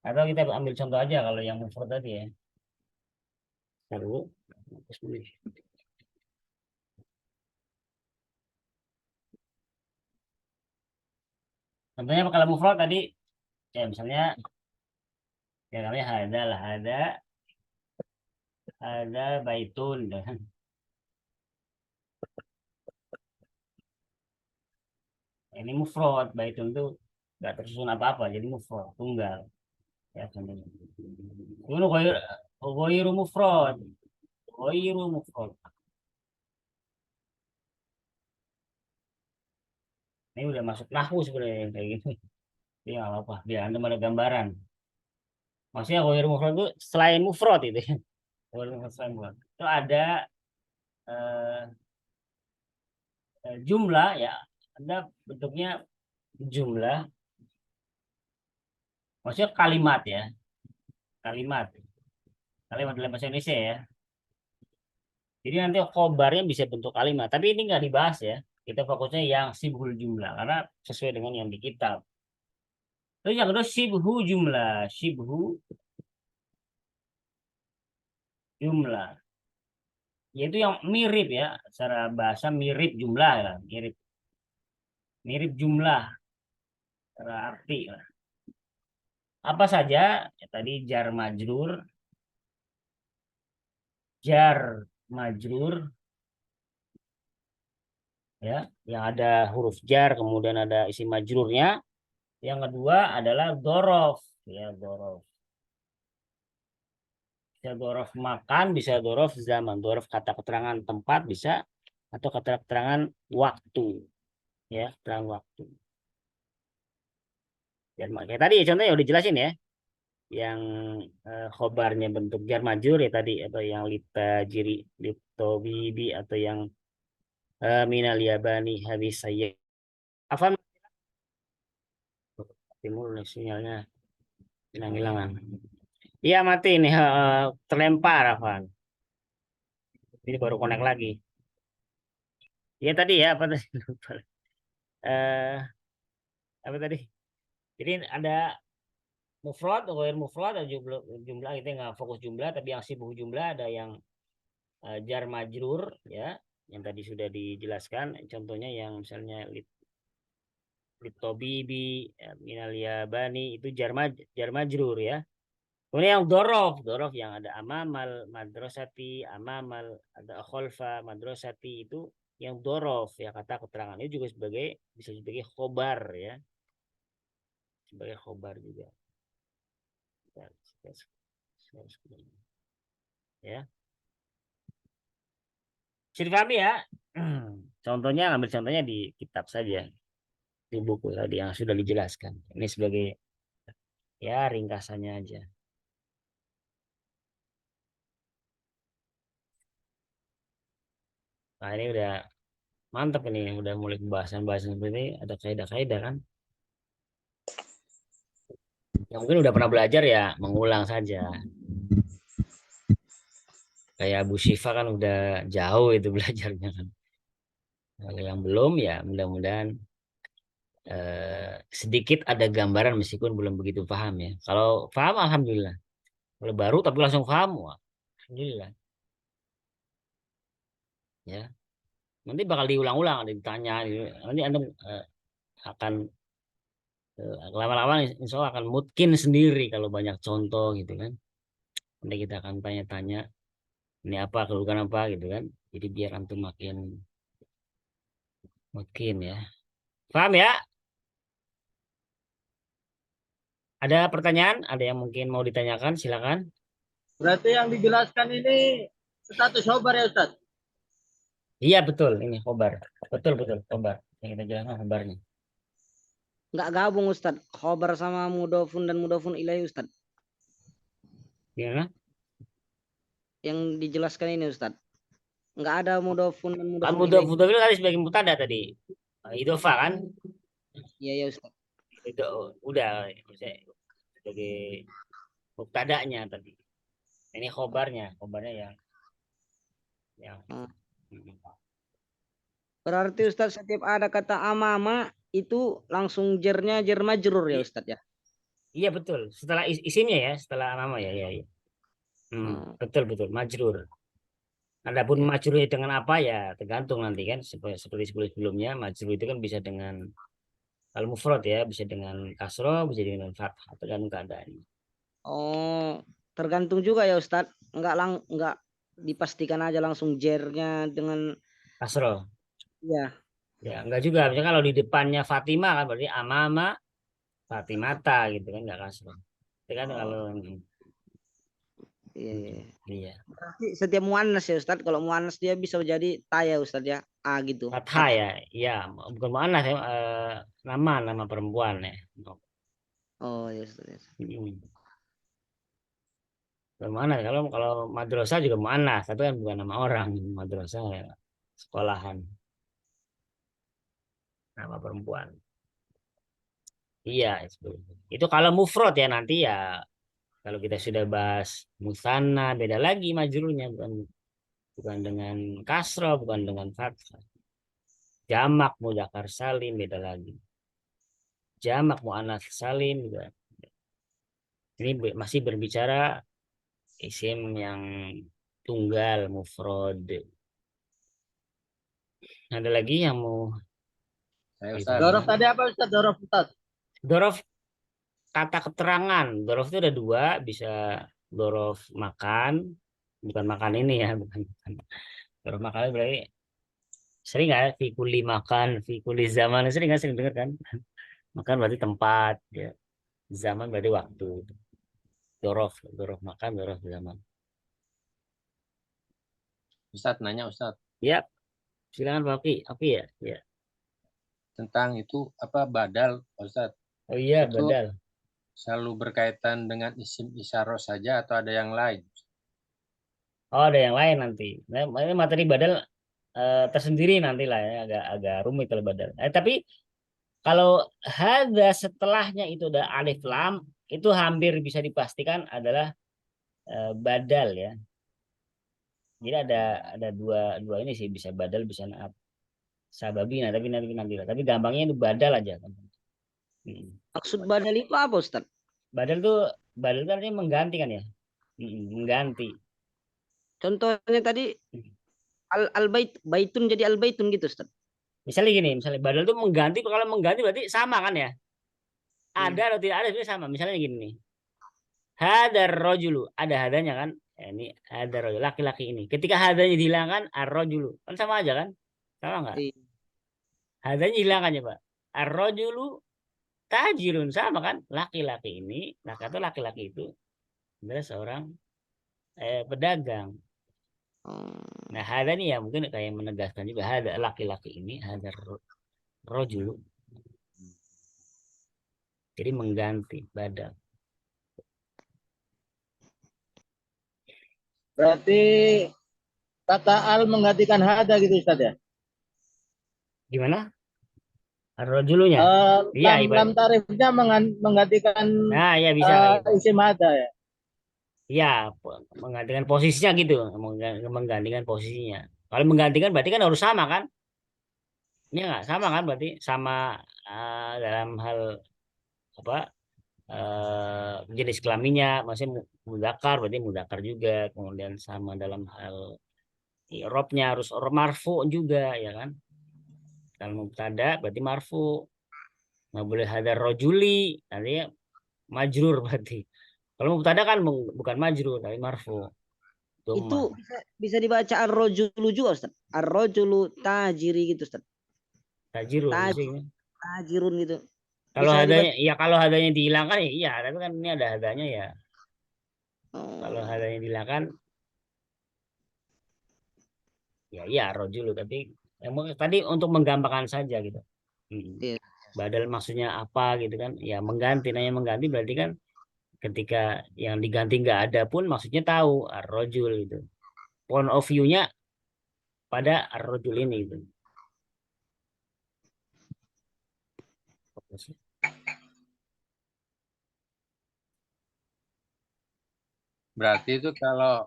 Atau kita ambil contoh aja kalau yang mufrad tadi ya. Lalu, contohnya kalau mufrad tadi, ya misalnya, ya namanya hada lah, ada baitun, kan. Ini mufrad, baitun itu nggak tersusun apa-apa, jadi mufrad, tunggal. Ya contohnya. Ini ghairu mufrad, ghairu mufrad. Ini udah masuk nahwu sebenarnya kayak gitu. Iya, nggak apa. Biar Anda ada gambaran. Maksudnya ghairul mufrad itu selain mufrad itu ya. Ghairul mufrad selain mufrad. Itu ada eh, jumlah ya. Ada bentuknya jumlah. Maksudnya kalimat ya. Kalimat. Kalimat dalam bahasa Indonesia ya. Jadi nanti khobarnya bisa bentuk kalimat. Tapi ini nggak dibahas ya. Kita fokusnya yang sibhul jumlah. Karena sesuai dengan yang di kitab. Terus yang kedua sibhu jumlah. Sibhu jumlah. Yaitu yang mirip ya. Secara bahasa mirip jumlah ya. Mirip. Mirip jumlah. Secara arti lah. Apa saja? Ya, tadi jar majrur. Jar majrur. Ya, yang ada huruf jar, kemudian ada isi majrurnya. Yang kedua adalah dorof, ya dorof. Bisa dorof makan, bisa dorof zaman, dorof kata keterangan tempat bisa, atau kata keterangan waktu, ya keterangan waktu. Dan kayak tadi contohnya udah dijelasin ya, yang khobarnya bentuk jar majrur ya tadi, atau yang lita jiri, lito bibi, atau yang minal yabani habis saya. Afan timur sinyalnya hilang-hilangan. Iya mati nih terlempar Afan. Ini baru connect lagi. Ya tadi ya apa tadi? Lupa. Eh apa tadi? Jadi ada mufrad, ghair mufrad, ada jumlah itu nggak fokus jumlah, tapi yang sibuk jumlah ada yang jar majrur ya, yang tadi sudah dijelaskan. Contohnya yang misalnya litobibi, minal yabani itu jar majrur ya. Kemudian yang dorof yang ada amamal madrasati, amamal ada kholfa madrasati itu yang dorof ya kata keterangan itu juga bisa sebagai khobar ya, sebagai khobar juga. Ya, sudah kami ya. Contohnya ambil contohnya di kitab saja, di buku tadi yang sudah dijelaskan. Ini sebagai ya ringkasannya aja. Nah ini udah mantap ini, udah mulai pembahasan-bahasan seperti ini, ada kaidah-kaidah kan. Yang mungkin udah pernah belajar ya mengulang saja. Kayak Abu Syifa kan udah jauh itu belajarnya kan. Kalau yang belum ya mudah-mudahan sedikit ada gambaran meskipun belum begitu paham ya. Kalau paham alhamdulillah. Kalau baru tapi langsung paham, wah, alhamdulillah. Ya. Nanti bakal diulang-ulang, ada ditanya. Nanti Anda akan lama-lama insya Allah akan mungkin sendiri kalau banyak contoh gitu kan. Nanti kita akan tanya-tanya ini apa, kedudukan apa gitu kan. Jadi biar antum makin ya. Paham ya? Ada pertanyaan? Ada yang mungkin mau ditanyakan? Silakan. Berarti yang dijelaskan ini status khobar ya Ustaz? Iya betul, ini khobar. Betul khobar. Yang kita jelaskan khobarnya. Nggak gabung Ustaz. Khobar sama mudofun dan mudofun ilahi Ustaz. Gimana? Yang dijelaskan ini Ustaz. Nggak ada mudofun dan mudofun ilahi. Mudofun itu tadi sebagai mutada tadi. Idofa kan? Iya ya Ustaz. Itu udah sebagai muktadanya tadi. Ini khobarnya yang Berarti Ustaz setiap ada kata amama itu langsung jernya jer majrur ya Ustaz ya? Iya betul. Setelah isimnya ya, setelah nama ya. Betul majrur. Adapun majrurnya dengan apa ya tergantung nanti kan, seperti sebelumnya majrur itu kan bisa dengan al-mufrad ya, bisa dengan kasroh, bisa dengan fathah, tergantung keadaannya. Oh, tergantung juga ya Ustaz. Enggak dipastikan aja langsung jernya dengan Kasroh. Iya. Ya, enggak juga. Misalnya kalau di depannya Fatimah kan berarti amama Fatimata gitu kan, enggak kasroh. Itu kan kalau iya. Berarti setiap muannas ya Ustaz. Kalau muannas dia bisa jadi ta ya Ustaz ya. A gitu. Fathah ya. Iya, bukan muannats ya, nama perempuan ya. Oh ya Ustaz. Ya. Mana kalau madrasah juga muannas, tapi kan bukan nama orang. Madrasah ya sekolahan, nama perempuan. Iya, itu kalau mufrad ya nanti ya. Kalau kita sudah bahas musanna beda lagi majrurnya, bukan dengan kasroh, bukan dengan fathah. Jamak mudzakkar salim beda lagi. Jamak muannats salim juga. Ini masih berbicara isim yang tunggal mufrad. Ada lagi yang mau Saya Gitu. Ustaz. Dorof tadi apa Ustaz? Dorof Ustaz. dorof kata keterangan. Dorof itu ada dua, bisa dorof makan, bukan makan ini ya, bukan. Dorof makan berarti sering nggak ya? Fikuli makan, fikuli zaman, sering nggak, sering dengar kan? Makan berarti tempat, ya. Zaman berarti waktu. Dorof makan, dorof zaman. Ustaz nanya Ustaz Ya, silakan Pak Oki. Oki ya, ya. tentang itu apa badal Ustaz. Oh iya, Itu badal. selalu berkaitan dengan isim isyarah saja atau ada yang lain? Oh, ada yang lain nanti. Nah, ini materi badal tersendiri nanti lah ya, agak rumit kalau badal. Tapi kalau hada setelahnya itu ada alif lam, itu hampir bisa dipastikan adalah badal ya. Jadi ada dua ini sih, bisa badal bisa naat sababi, nah tapi nanti lah. Tapi gampangnya itu badal aja. Maksud badal itu apa Ustaz? Badal itu artinya mengganti kan ya. Mengganti. Contohnya tadi al baitun jadi al baitun gitu Ustaz. Misalnya gini, misalnya badal itu mengganti, kalau mengganti berarti sama kan ya. Ada atau tidak ada itu sama. Misalnya gini nih. Hadar rojulu, ada hadanya kan? Ini hadar rojulu, laki-laki ini. Ketika hadanya dihilangkan, ar-rojulu. Kan sama aja kan? Sama nggak? Iya. Hadanya hilangkan ya Pak. Ar-rojulu tajirun, sama kan? Laki-laki ini, atau laki-laki itu adalah seorang pedagang. Nah, hada nih ya mungkin kayak menegaskan juga, hada laki-laki ini, hadar rojulu. Jadi mengganti badal. Berarti kata al menggantikan hada gitu Ustaz ya? Gimana? Ar-rojulunya? Iya, Lam tarifnya menggantikan nah, ya bisa gitu. isim hada ya. Iya, menggantikan posisinya gitu, menggantikan posisinya. Kalau menggantikan berarti kan harus sama kan? Ini nggak sama kan? Berarti sama dalam hal apa? Jenis kelaminnya, maksudnya mudakar berarti mudakar juga. Kemudian sama dalam hal i'rabnya harus marfu juga, ya kan? Kalau mubtada berarti marfu. Nggak boleh hadar rojuli, artinya majrur berarti. Kalau mubtada kan bukan majrur, tapi marfu. Itu bisa dibaca ar-rojulu juga Ustaz. Ar-rojulu tajiri gitu Ustaz. Tajirun sih. Tajirun gitu. Kalau Bisa hadanya, dibaca. ya kalau hadanya dihilangkan ya iya, tapi kan ini ada hadanya ya. Kalau Oh. hadanya dihilangkan, ya iya rojulu. Tapi emang tadi untuk menggampangkan saja gitu. Iya. Badal maksudnya apa gitu kan? Ya mengganti, nanya mengganti berarti kan ketika yang diganti nggak ada pun maksudnya tahu ar-rojul gitu. Point of view-nya pada ar-rojul ini gitu. Berarti itu kalau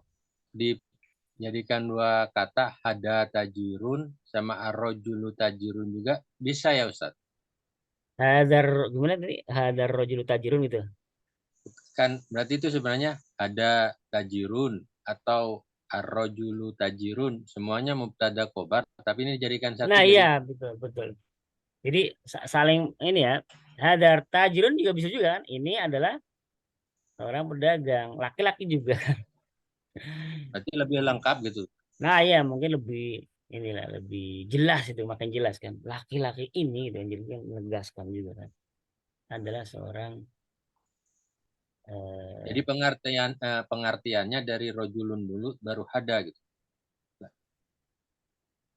dijadikan dua kata hada tajirun sama ar-rajulu tajirun juga bisa ya Ustaz? Hadar gimana tadi? Hadar rojul tajirun gitu. Kan berarti itu sebenarnya ada tajirun atau ar-rajulu tajirun, semuanya mubtada khobar, tapi ini dijadikan satu. Nah iya betul. Jadi saling ini ya. Hadar tajirun juga bisa juga kan? Ini adalah orang pedagang, laki-laki juga. Berarti lebih lengkap gitu. Nah ya mungkin lebih inilah lebih jelas, itu makin jelas kan. Laki-laki ini gitu, jadi kan menegaskan juga kan adalah seorang Jadi pengertiannya dari rojulun dulu baru hada gitu.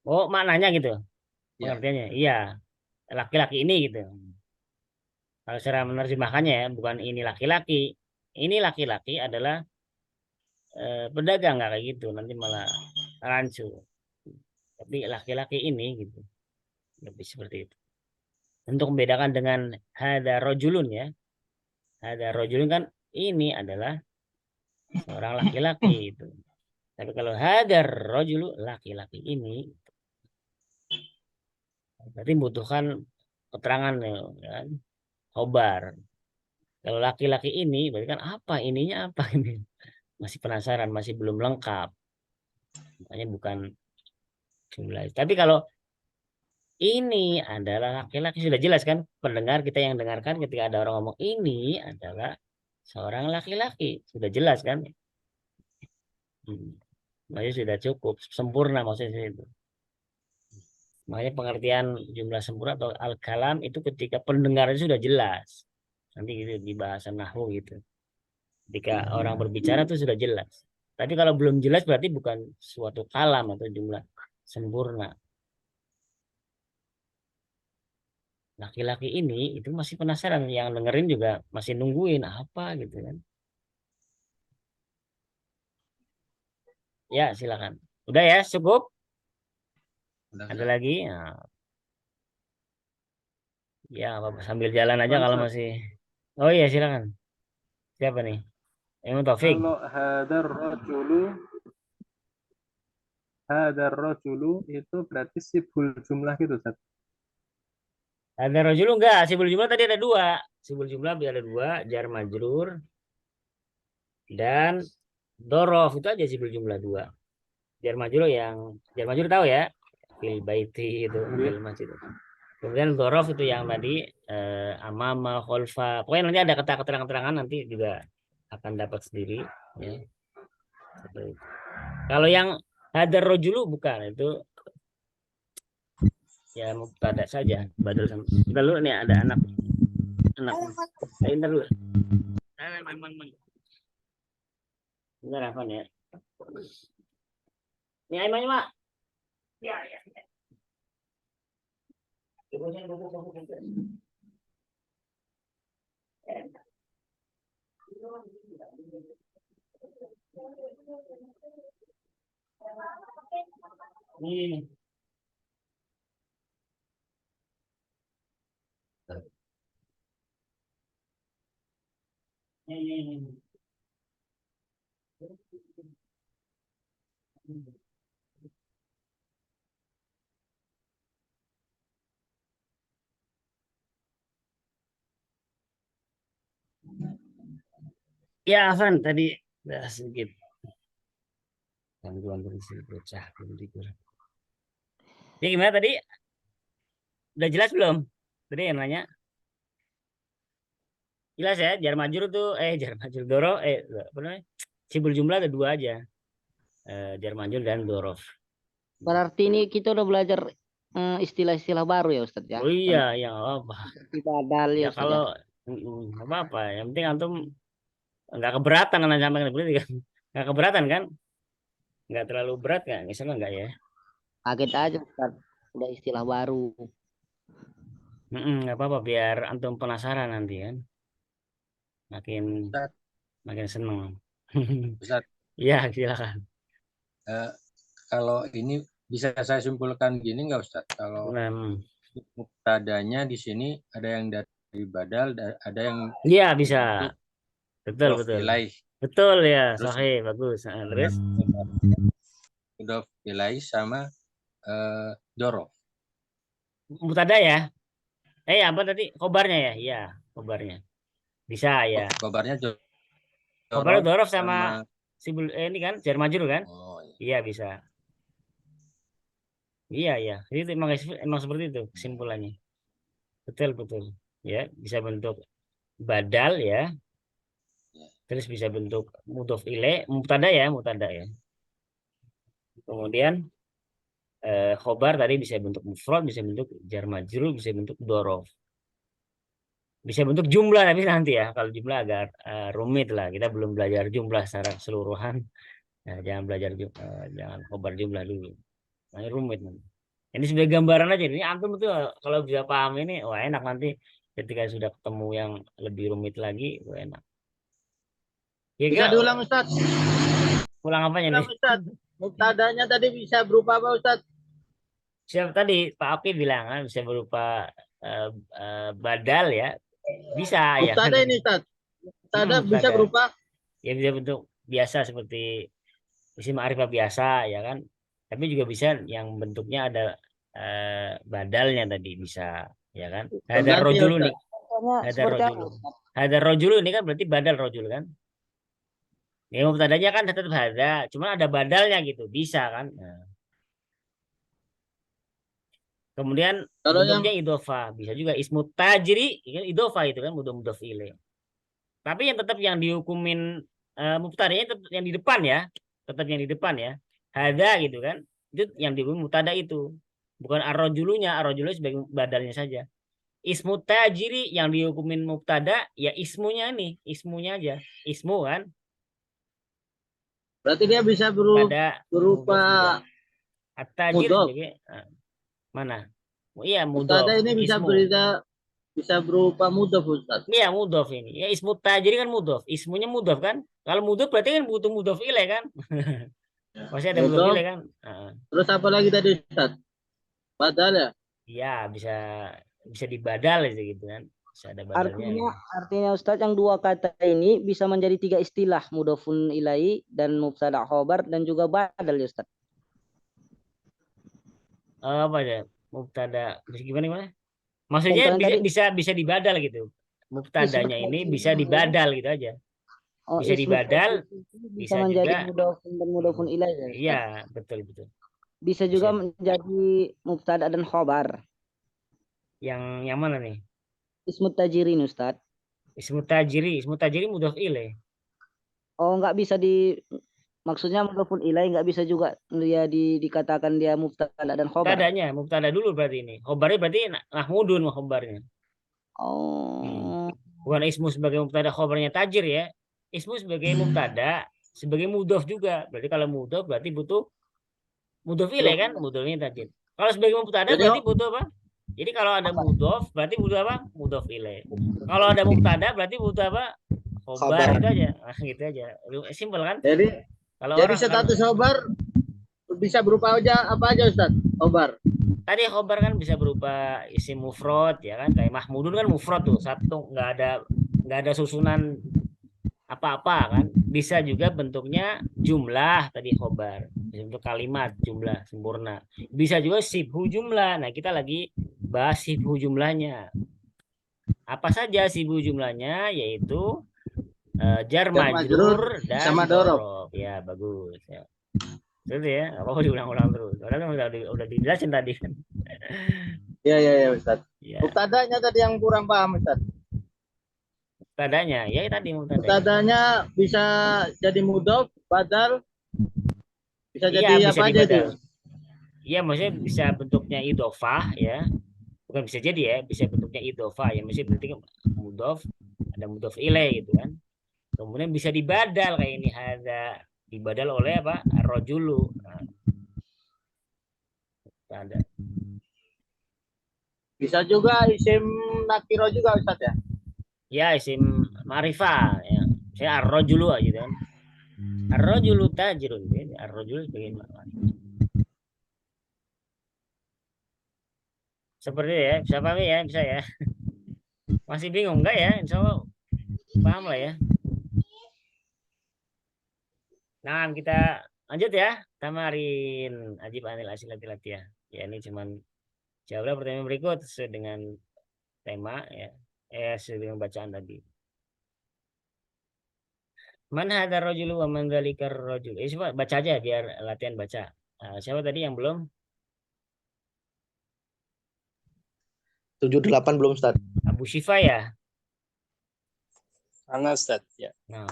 oh maknanya gitu Ya. pengertiannya. Iya, laki-laki ini gitu. Kalau secara menerjemahkannya ya, bukan ini laki-laki. Ini laki-laki adalah pedagang, nggak kayak gitu. Nanti malah rancu. Tapi laki-laki ini gitu. Lebih seperti itu. Untuk membedakan dengan hada rojulun ya. Hada rojulun kan ini adalah seorang laki-laki itu. Tapi kalau hada rojulu laki-laki ini berarti membutuhkan keterangan ya kan? Khobar. Kalau laki-laki ini berarti kan apa ininya apa ini? Masih penasaran, masih belum lengkap. Makanya bukan jumlah. Tapi kalau ini adalah laki-laki sudah jelas kan pendengar kita yang dengarkan ketika ada orang ngomong ini adalah seorang laki-laki sudah jelas kan? Makanya sudah cukup sempurna maksudnya itu. Makanya pengertian jumlah sempurna atau al-kalam itu ketika pendengarnya sudah jelas. Nanti gitu di bahasa nahwu gitu. Ketika orang berbicara itu sudah jelas. Tapi kalau belum jelas berarti bukan suatu kalam atau jumlah sempurna. Laki-laki ini itu masih penasaran, yang dengerin juga masih nungguin apa gitu kan. Ya, silakan. Udah ya, cukup? Ada lagi? Nah. Ya, apa sambil jalan aja kalau masih. Oh iya, silakan. Siapa nih? Emang Taufik. Kalau hadar rojulu itu berarti sibul jumlah gitu, Ustaz. Ada rojulu enggak? Sibul jumlah tadi ada dua. Sibul jumlah ada dua, jar majrur dan dorof itu aja sibul jumlah dua. Jar majrur tahu ya? Fil baiti itu, fil masjid. Kemudian dorof itu yang tadi amama, kholfa. Pokoknya nanti ada keterangan-keterangan nanti juga akan dapat sendiri. Ya. Kalau yang hadar rojulu bukan itu ya mubtada saja. Badal sama. Kita dulu nih ada anak. Saya dulu. Bentar apa ya? Ini Aiman Mak. Ya, ya. Ini. Ya, Afan tadi udah sedikit gangguan berisi bocah belum tidur. Ya gimana tadi? Udah jelas belum? Tadi yang nanya. Jelas ya, jar majrur tuh jar majrur dorof apa namanya? Sibul jumlah ada dua aja. Jar majrur dan dorof. Berarti ini kita udah belajar istilah-istilah baru ya Ustadz ya. Oh iya, yang apa? Badal Ya ya Ustadz, kalau apa-apa, yang penting antum nggak keberatan anak sampai berarti kan? Nggak keberatan kan? Nggak terlalu berat nggak? Misalnya nggak ya? Kaget aja Ustadz, udah istilah baru. Nggak apa-apa biar antum penasaran nanti kan. Makin seneng. Ustaz, Iya, silakan. kalau ini bisa saya simpulkan gini nggak Ustaz? Kalau mubtadanya di sini ada yang dari badal, ada yang iya bisa. Betul. Betul ya, sahih, bagus. Terus mudhof ilaih sama dorof. mubtada ya? Apa tadi? Khobarnya ya? Iya, khobarnya. Bisa ya. Khobarnya Khobarnya dorof sama sibul ini kan jar majrur kan? Oh, iya bisa. Iya. Itu emang seperti itu kesimpulannya. Betul. Ya, bisa bentuk badal ya. Terus bisa bentuk mudhof ilaih, mubtada ya. Kemudian khobar tadi bisa bentuk mufrad, bisa bentuk jar majrur, bisa bentuk dorof. Bisa bentuk jumlah tapi nanti ya. Kalau jumlah agak rumit lah. Kita belum belajar jumlah secara keseluruhan. Nah, jangan khobar jumlah dulu. Nah, rumit nanti. Ini sebagai gambaran aja. Ini antum tuh kalau bisa paham ini, wah enak nanti Ketika sudah ketemu yang lebih rumit lagi, itu enak. Ya, Bisa Kak, diulang Ustaz? ulang apanya Ulang nih? Ustaz. Mubtadanya tadi bisa berupa apa Ustaz? Siapa tadi Pak Oki bilang kan bisa berupa badal ya, bisa ya kan? Mubtada ini Ustaz. Mubtada bisa Mubtada. berupa Ya bisa bentuk biasa seperti isim ma'rifah biasa ya kan. Tapi juga bisa yang bentuknya ada badalnya tadi bisa ya kan. Hadar pengganti ya rojulu nih. Ustaz. Contohnya Hadar seperti apa, rojulu. Ustaz? Hadar rojulu ini kan berarti badal rojul kan. Ya mubtadanya kan tetap hada, cuma ada badalnya gitu, bisa kan. Nah, kemudian Kalau yang bentuknya idofah, bisa juga ismu tajri, kan idofah itu kan mudhof ilaih. Tapi yang tetap yang dihukumin mubtadanya tetap yang di depan ya, tetap yang di depan ya. Hada gitu kan. Itu yang dihukum mubtada itu. Bukan ar-rajulunya sebagai badalnya saja. Ismu tajiri yang dihukumin mubtada ya ismunya nih, ismunya aja. Ismu kan. berarti dia bisa Pada berupa mudhof juga. At-tajir mudhof. sebagai mana? Oh, iya Mubtada mudhof, ini ismu. bisa berupa mudhof Ustaz. Iya mudhof ini. Ya ismu tajiri kan mudhof, ismunya mudhof kan? Kalau mudhof berarti kan butuh mudhof ilaih kan? Masih ada mudhof Mudhof. ilaih kan? Terus apa lagi tadi Ustaz? Badal ya? Iya, bisa dibadal aja gitu kan. Bisa ada badalnya. Artinya Ustadz yang dua kata ini bisa menjadi tiga istilah, mudhofun ilai dan mubtada khobar dan juga badal ya Ustadz. Apa ya? Mubtada gimana? Maksudnya bisa dibadal gitu. Mubtadanya ini bisa dibadal gitu aja. Bisa dibadal, bisa menjadi juga mudhofun dan mudhofun ilai ya Ustadz. Iya, betul. Bisa juga menjadi mubtada dan khobar. Yang mana nih? Ismut tajirin Ustadz. Ismut tajiri mudhof ilaih. Oh, nggak bisa maksudnya mudhofun ilai nggak bisa juga dia dikatakan dia mubtada dan khobar. Mubtada dulu berarti ini. Khobarnya berarti mahmudun khobarnya. Oh. Bukan ismu sebagai mubtada, khobarnya tajir ya. Ismu sebagai mubtada, sebagai mudhof juga. Berarti kalau mudhof berarti butuh mudhof ilaih kan, mudhofnya tajir. Kalau sebagai mubtada berarti butuh apa? Jadi kalau ada mudhof berarti butuh apa? Mudhof ilaih. Kalau ada mubtada berarti butuh apa? Khobar itu aja. Nah, gitu aja. Simpel kan? Jadi status khobar bisa berupa apa aja Ustaz? Khobar. Tadi khobar kan bisa berupa isim mufrad ya kan, kayak mahmudun kan mufrad tuh, satu nggak ada susunan apa-apa kan. Bisa juga bentuknya jumlah tadi khobar, bentuk kalimat jumlah sempurna. Bisa juga sibhu jumlah. Nah, kita lagi bahas sibhu jumlahnya. Apa saja sibhu jumlahnya, yaitu jar majrur dan sama dorob. Ya, bagus ya. Terus ya, apa diulang-ulang terus. Orang udah dijelasin tadi kan. Iya Ustaz. Ya. Mubtadanya tadi yang kurang paham Ustaz. Mubtadanya, ya tadi mubtadanya bisa jadi mudhof, badal, bisa jadi apa aja itu? Iya, maksudnya bisa bentuknya idofah ya. Bukan bisa jadi ya, bisa bentuknya idofah ya. Maksudnya berarti mudhof, ada mudhof ilaih gitu kan. Kemudian bisa dibadal kayak ini, ada dibadal oleh apa? Ar-rajulu. Nah, ada. Bisa juga isim nakiro juga Ustaz ya? Ya, isim ma'rifah ya. Saya ar-rajulu aja kan. Ar-rajulu tajirun, ar-rajulu sebagai ma'rifah. Seperti ya, bisa paham ya, bisa ya. Masih bingung enggak ya? Insya Allah paham lah ya. Nah, kita lanjut ya. Tamarin ajib anil asilati ya. Ya, ini cuman jawablah pertanyaan berikut sesuai dengan tema ya. Sesuai dengan bacaan tadi. Man hadar rajulu wa man dzalikar rajul. Coba baca aja biar latihan baca. Siapa tadi yang belum? 78 belum Ustaz. Abu Syifa ya? Ana Ustaz, ya. Nah.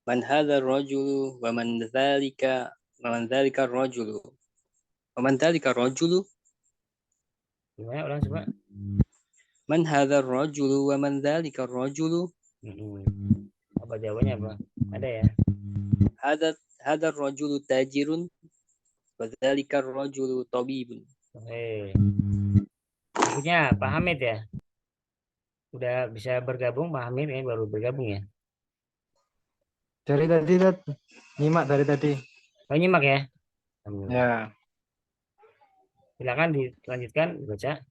Man hadzal rajulu wa man dzalika rajulu. Wa man dzalika rajulu. Gimana ulang coba? Man hadzal rajulu wa man dzalika rajulu. Apa jawabannya apa? Ada ya? Hadzal rajulu tajirun wa dzalika rajulu tabibun. Berikutnya Pak Hamid ya. Udah bisa bergabung Pak Hamid ya, baru bergabung ya. Dari tadi, Tat. Nyimak dari tadi. Oh, nyimak ya. Alhamdulillah. Ya. Silakan dilanjutkan baca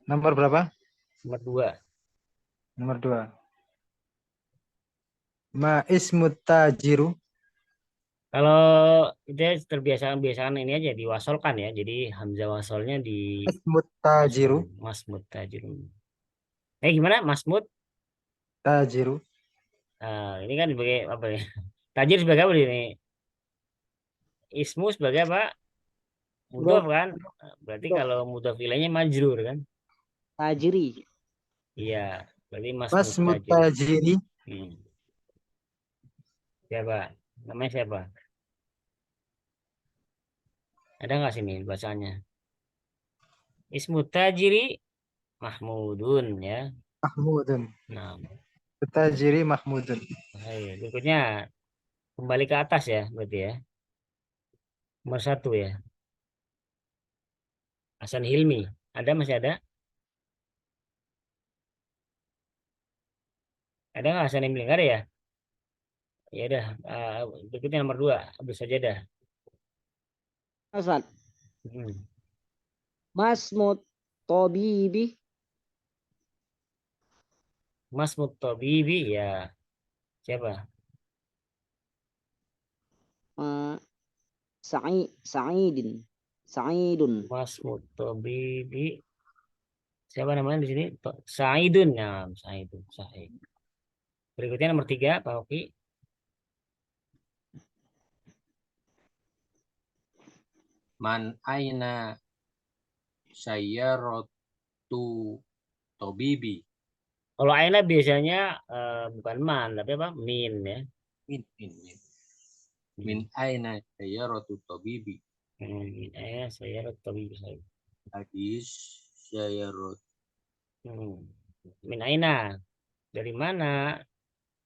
Nomor berapa? nomor 2. Nomor 2. Ma ismut tajiru. Kalau itu terbiasaan ini aja diwasolkan ya. Jadi hamzah wasolnya di Ismut tajiru. Masmud tajirun. Gimana Masmud? Tajiru. Ini kan sebagai apa ya? Tajir sebagai apa ini? Ismu sebagai apa? Mudhof kan? Berarti kalau mudhof ilainya majrur kan? Tajiri. Iya, berarti Masmut tajir. tajiri. Siapa? Namanya siapa? Ada nggak sini bacanya? Ismu tajiri Mahmudun ya. Mahmudun. Nah, Tajiri Mahmudun. berikutnya kembali ke atas ya, berarti ya. Nomor 1 ya. Hasan Hilmi. Masih ada? Ada nggak Hasan Hilmi? Nggak ada ya? Ya udah. Berikutnya nomor 2. Abdul Sajadah. Ustaz. Masmud Tabibi. Masmud Tabibi ya. Siapa? Sa'idun. Masmud Tabibi. Siapa namanya di sini? Sa'idun ya, Sa'idun. Sa'id. Berikutnya nomor 3, Pak Oki. Man aina sayyaratu tabibi. Kalau aina biasanya bukan man, tapi apa? Min ya. Min aina sayyaratu tabibi. Min aina sayyaratu tabibi. Hadis sayyaratu. Min aina. Dari mana?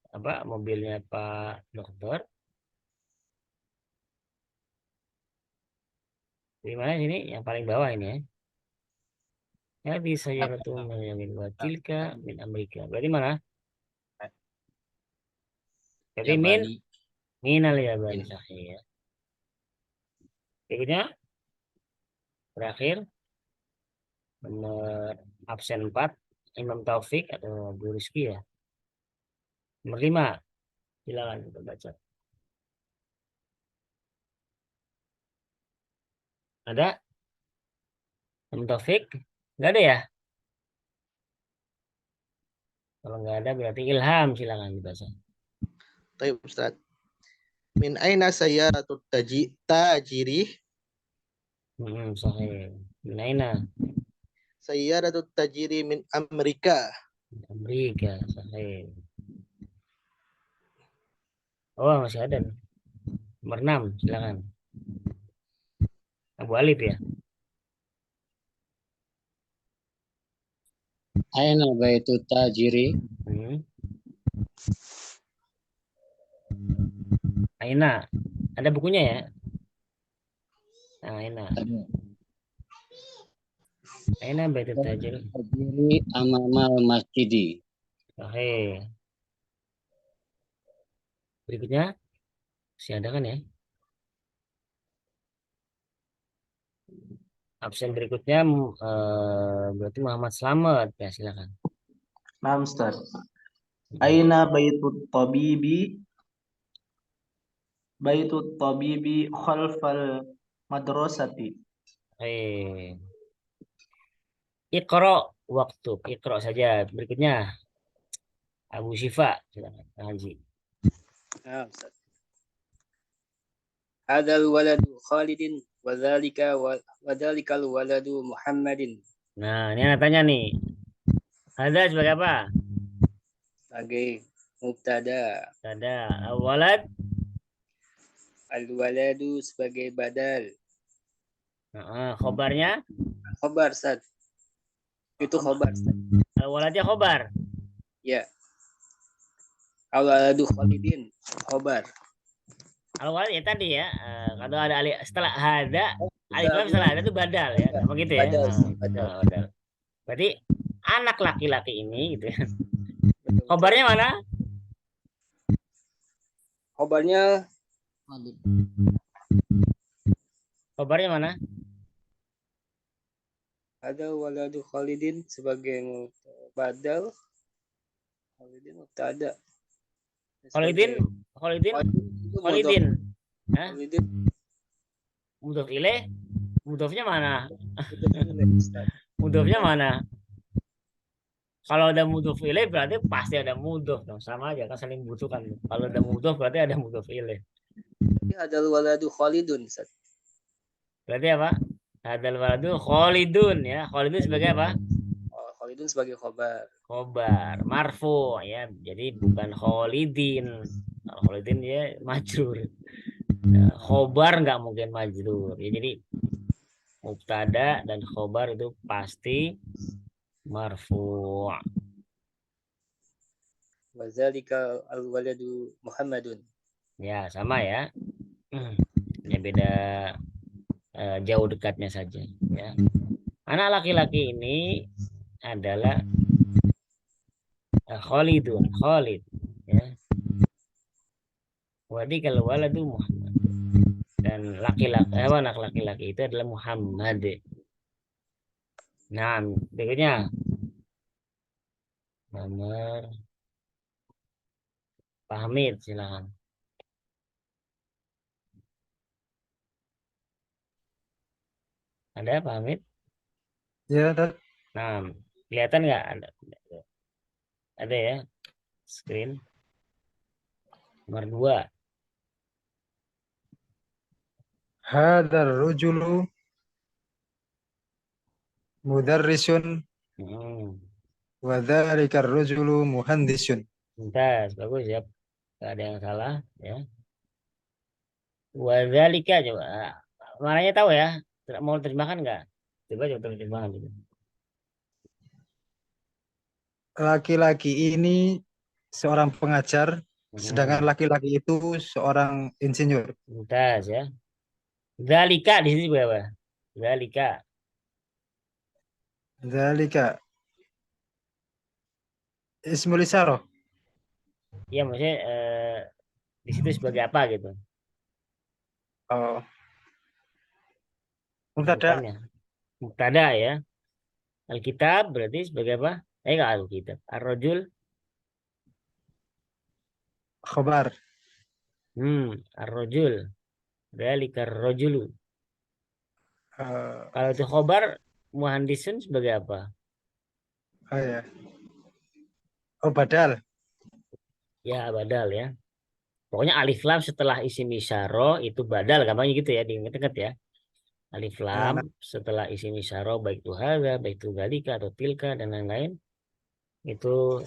Apa mobilnya Pak Dokter? Dari mana sini? Yang paling bawah ini ya. Ya bisa ya min watilka min Amerika. Berarti mana? Berarti minal yabani sahih ya. Berikutnya terakhir nomor absen 4 Imam Taufik atau Bu Rizky ya. Nomor 5. Silakan kita baca. Ada? Imam Taufik? Nggak ada ya? Kalau nggak ada berarti Ilham, silakan dibaca. Baik, Ustaz. Min aina sayyaratu tajiri? Sahih. Min aina? Sayyaratu tajiri min Amerika. Amerika, sahih. Oh, masih ada. Nomor 6, silakan. Abu Alif ya. Aina baitu tajiri. Aina. Ada bukunya ya? Nah, Aina. Aina baitu tajiri. Tajiri amamal masjidi. Oke. Berikutnya. Masih ada kan ya? Absen berikutnya berarti Muhammad Slamet ya, silakan. Nah, Ustaz. Aina baitut tabibi? Baitut tabibi khalfal madrasati. Iqra waktu. Iqra saja. Berikutnya Abu Syifa, silakan. Haji. Nah, Ustaz. Hadal waladu Khalidin wadzalikal waladu Muhammadin. Nah, ini anak tanya nih. Ada sebagai apa? Sebagai mubtada. Walad. Al-waladu sebagai badal. Khobarnya? Khobar, Ustaz. Itu khobar, Ustaz. Waladnya khobar. Ya. Al-waladu Khalidin khobar. Kalau walad ya tadi ya, kalau ada alif setelah hada, alif lam setelah hada itu badal ya, apa gitu ya? Badal, Badal. Berarti anak laki-laki ini gitu ya. Khobarnya mana? Khobarnya Khobarnya mana? ada waladu Khalidin sebagai badal. Khalidin mubtada. Khalidin. Khalidin. Hah? Mudhof ilaih. Mudhofnya mana? Mudhofnya mana? Kalau ada mudhof ilaih berarti pasti ada mudhof dong, sama aja kan saling butuhkan. Kalau ada mudhof berarti ada mudhof ilaih. Ada waladu Khalidun. Ustaz. Berarti apa? Hadal waladu Khalidun ya. Khalidun sebagai apa? Khalidun sebagai khobar. Khobar, marfu ya. Jadi bukan Khalidin. Kalau Khalidin dia majrur. Khobar nggak mungkin majrur. Ya, jadi mubtada dan khobar itu pasti marfu. Wazalika al-waladu Muhammadun. Ya, sama ya. Ya beda jauh dekatnya saja ya. Anak laki-laki ini adalah Khalidun, Khalid ya. Wadi kalau waladu Muhammad. Dan laki-laki, anak laki-laki itu adalah Muhammad. Nah, berikutnya nomor Pak Hamid, silakan. Ada Pak Hamid? Ya, Tad. Nah, kelihatan nggak? Ada ya, screen. Nomor 2. Hadar rujulu mudarrisun wa dzalika ar-rajulu muhandisun. Mumtaz, bagus ya. Nggak ada yang salah ya. Wa dzalika coba. Maknanya tahu ya? Mau terjemahkan nggak? Coba terjemahkan dulu. Laki-laki ini seorang pengajar, sedangkan laki-laki itu seorang insinyur. Mumtaz ya. Dzalika di sini berapa? Dzalika. Dzalika ismul isyarah. Iya, maksudnya di situ sebagai apa gitu? Oh. Mubtada. Mubtada ya. Alkitab berarti sebagai apa? Enggak Alkitab. Ar-rajul. Khobar. Ar-rajul. Dzalika ar-rajulu. Kalau itu khobar, muhandisun sebagai apa? Oh ya. Oh, badal. Ya, badal ya. Pokoknya alif lam setelah isim isyarah itu badal, gampangnya gitu ya, diingat-ingat ya. Alif lam setelah isim isyarah baik itu hadza, baik itu dzalika atau tilka dan lain-lain itu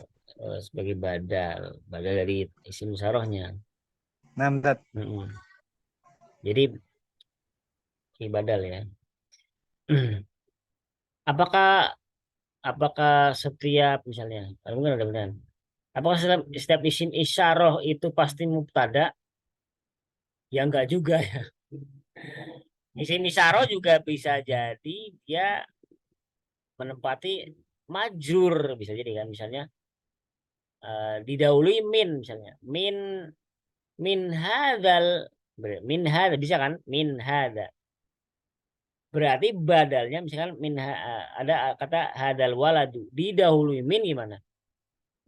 sebagai badal dari isim isyarahnya. Namdat. Jadi ini badal ya. Apakah setiap misalnya, kalau mungkin ada benar. Apakah setiap isim isyarah itu pasti mubtada? Ya enggak juga ya. Isim isyarah juga bisa jadi dia menempati majrur, bisa jadi kan, misalnya didahului min, misalnya min hadzal, min hadza bisa kan, min hadza. Berarti badalnya misalkan ada kata hadzal waladu, didahului min gimana?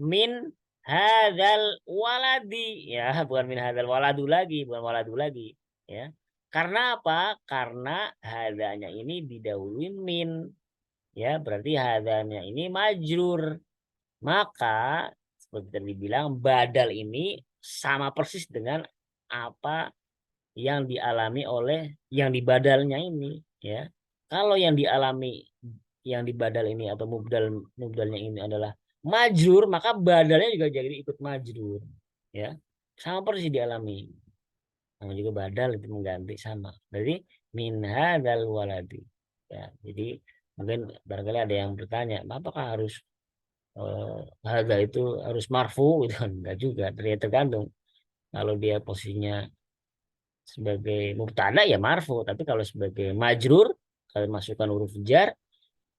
Min hadzal waladi ya, bukan min hadzal waladu lagi, bukan waladu lagi ya. Karena apa? Karena hadanya ini didahului min ya, berarti hadanya ini majrur. Maka seperti tadi bilang, badal ini sama persis dengan apa yang dialami oleh yang dibadalnya ini ya. Kalau yang dialami yang dibadal ini atau mubdalnya ini adalah majrur, maka badalnya juga jadi ikut majrur ya. Sama persis dialami. Sama juga badal itu mengganti sama. Jadi min hadzal waladi ya. Jadi mungkin barangkali ada yang bertanya, apakah harus hadza itu harus marfu gitu kan? Enggak juga, tergantung. Kalau dia posisinya sebagai mubtada ya marfu, tapi kalau sebagai majrur, kalau masukkan huruf jar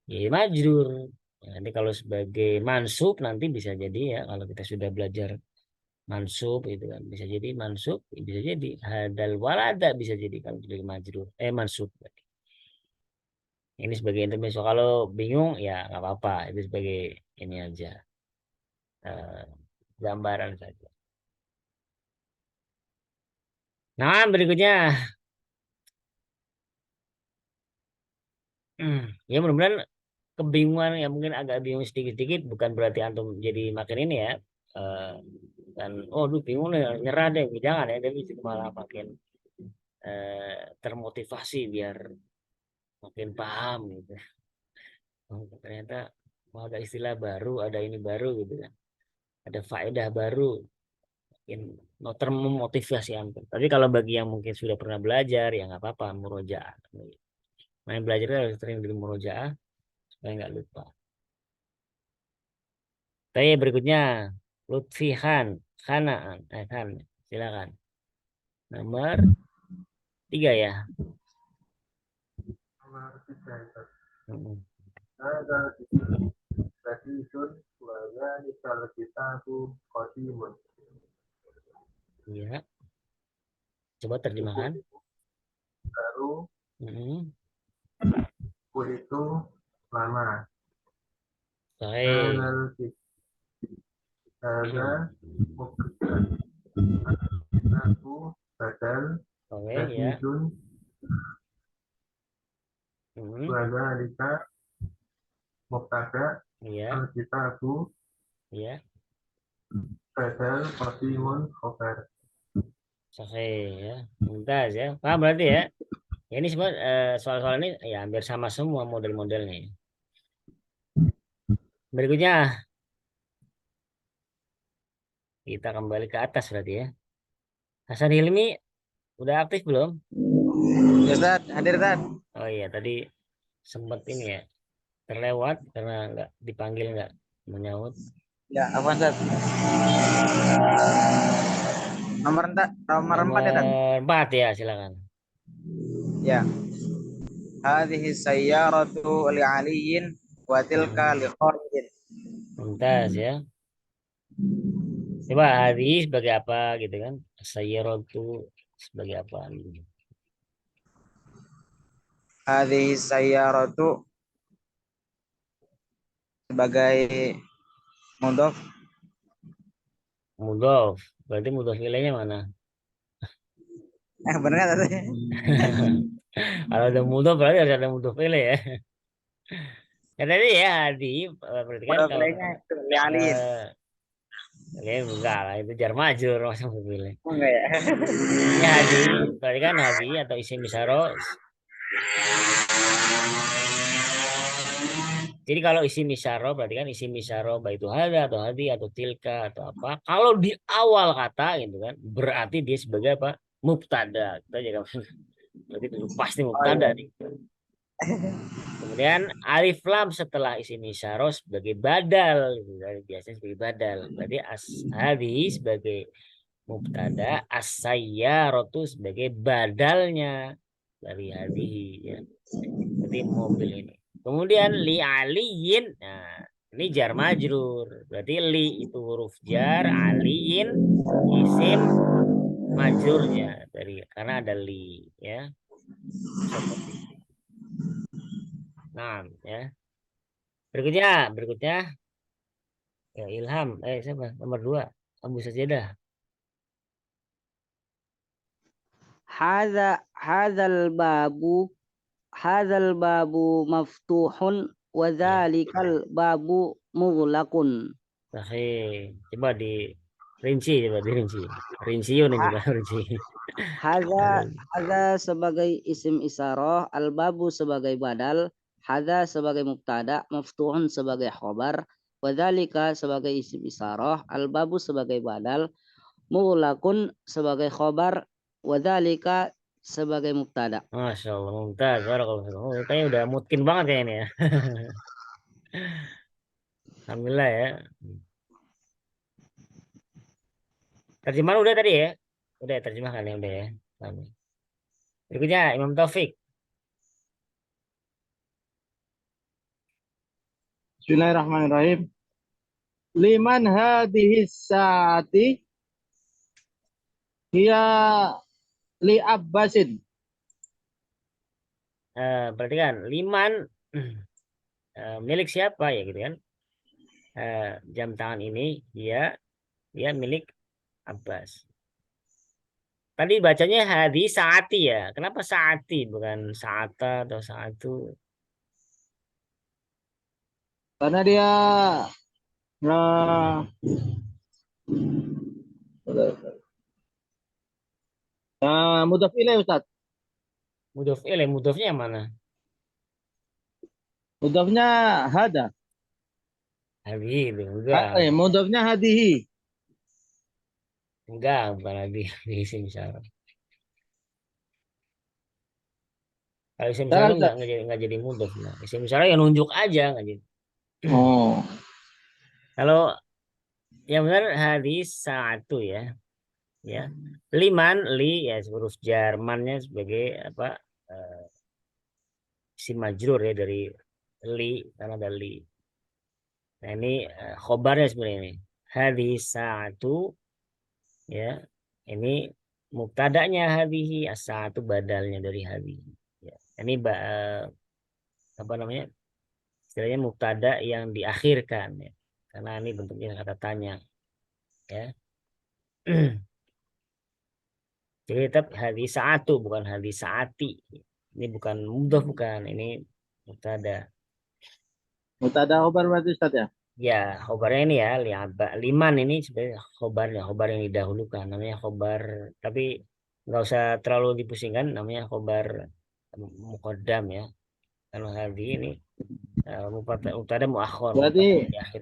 ya majrur. Ya, nanti kalau sebagai mansub nanti bisa jadi ya, kalau kita sudah belajar mansub itu kan bisa jadi mansub, bisa jadi hadal walada, bisa jadi kalau sebagai majrur mansub. Ini sebagai intermezzo. Kalau bingung ya nggak apa-apa, itu sebagai ini aja, eh, gambaran saja. Nah, berikutnya, ya mudah-mudahan kebingungan ya mungkin agak bingung sedikit-sedikit bukan berarti antum jadi makin ini ya. Eh, dan oh duh bingung nih nyerah deh, jangan ya, tapi itu malah makin termotivasi biar makin paham gitu. Oh, ternyata oh, ada istilah baru, ada ini baru gitu kan. Ada faedah baru, mungkin mau termotivasi antum. Tapi kalau bagi yang mungkin sudah pernah belajar ya nggak apa-apa, murojaah. Main belajar harus sering di murojaah supaya nggak lupa. Tapi berikutnya Lutfi Khan, Khanaan, Khan, silakan. Nomor 3 ya. Nomor 3 itu. Mm-mm. Ada hadisun wa zalikal kitabu qadimun. Iya. Coba terjemahkan. Baru Mm-mm. buku itu lama. Baik. Ada aku badal Oke ya. hadisun wa zalika mubtada Iya. al-kitabu Iya. badal qadimun khobar. Oke ya. Mumtaz ya. Paham berarti ya. Ya, ini semua soal-soal ini ya hampir sama semua model-modelnya. Berikutnya kita kembali ke atas berarti ya. Hasan Hilmi udah aktif belum? Ya Ustaz, hadir Ustaz. Oh iya tadi sempat ini ya terlewat karena nggak dipanggil, nggak menyaut. Ya, apa Ustaz? Nomor 4 ya Ustaz. Nomor 4 ya, silakan. Ya. Hadhihi sayyaratu li aliyin wa tilka li Khalidin. Mumtaz ya. Coba hari sebagai apa gitu kan? Sayyaratu sebagai apa gitu. Hadhihi sayyaratu sebagai mudhof. Mudhof. Berarti mudhof ilaihnya mana? Benar nggak tadi? Kalau ada mudhof berarti harus ada mudhof ilaih ya. Ya tadi ya Hadi berarti kan Mudhof kalau ilaihnya itu li aliyin. ya enggak lah itu jar majrur masa pilih. Enggak ya? Ya Hadi berarti kan Hadi atau isim isyarah. Jadi kalau isim isyarah berarti kan isim isyarah baik itu hada atau hadi atau tilka atau apa. Kalau di awal kata gitu kan berarti dia sebagai apa? Mubtada. Kita jaga berarti itu pasti mubtada nih. Kemudian alif lam setelah isim isyarah sebagai badal gitu. Biasanya sebagai badal. Berarti hadi sebagai mubtada, as-sayyaratu sebagai badalnya dari hadi ya. Berarti mobil ini. Kemudian li aliyin, nah ini jar majrur, berarti li itu huruf jar, aliyin isim majrurnya dari karena ada li ya. Seperti itu. Nah ya. Berikutnya ya Ilham, siapa? Nomor 2 Abu Sajadah. Hadzal babu maftuhun wa dzalikal babu mughlaqun. Oke, coba dirinci. Rinciun ini coba rinci. Hadza sebagai isim isyarah, al babu sebagai badal, hadza sebagai mubtada, maftuhun sebagai khobar, wa dzalika sebagai isim isyarah, al babu sebagai badal, mughlaqun sebagai khobar, wa dzalika sebagai mubtada. Masya Allah, mumtaz. Oh, kayaknya udah mungkin banget kayaknya ya. Alhamdulillah ya. Terjemahan udah tadi ya? Udah terjemahkan ya udah ya. Berikutnya Imam Taufik. Bismillahirrahmanirrahim. Liman hadhihi saati hiya li Abbasin. Perhatikan, liman milik siapa ya gitu kan? Jam tangan ini dia milik Abbas. Tadi bacanya hadi saati ya. Kenapa saati bukan saata atau saatu? Karena dia mudhaf ilaih Ustaz. Mudhaf ilaih, mudhafnya yang mana? Mudhafnya hada. Hadi itu enggak. Mudhafnya hadihi. Enggak, bukan hadi di isim isyarah. Kalau isim isyarah enggak jadi mudhaf. Nah, isim isyarah yang nunjuk aja enggak jadi. Oh. Kalau yang benar hadis satu ya. Ya. Liman li ya huruf jar, mannya sebagai apa? Isim majrur ya dari li karena ada li. Nah, ini khobarnya sebenarnya ini. Hadis satu ya. Ini mubtada'nya hadhihi, as-satu badalnya dari hadhihi. Ya. Ini apa namanya? Istilahnya mubtada yang diakhirkan ya. Karena ini bentuknya kata tanya. Ya. Jadi tetap hadis satu bukan hadis saati. Ini bukan mudhaf bukan, ini mubtada. Mubtada khobar berarti Ustaz ya? Ya, khobarnya ini ya, liman ini sebenarnya khobarnya, khobar yang didahulukan namanya khobar, tapi nggak usah terlalu dipusingkan, namanya khobar muqaddam ya. Kalau hadi ini mubtada muakhir.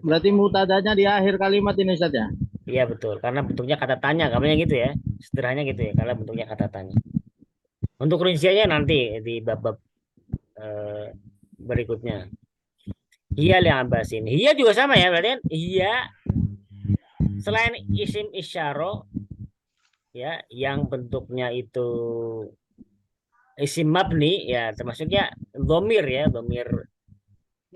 Berarti mubtadanya di akhir kalimat ini Ustaz ya? Iya betul, karena bentuknya kata tanya, namanya gitu ya, sederhananya gitu ya, karena bentuknya kata tanya. Untuk rinciannya nanti di bab-bab berikutnya. Hiya li Abbasin. Hiya juga sama ya, berarti kan hiya selain isim isyarah ya yang bentuknya itu isim mabni ya termasuknya dhamir ya, dhamir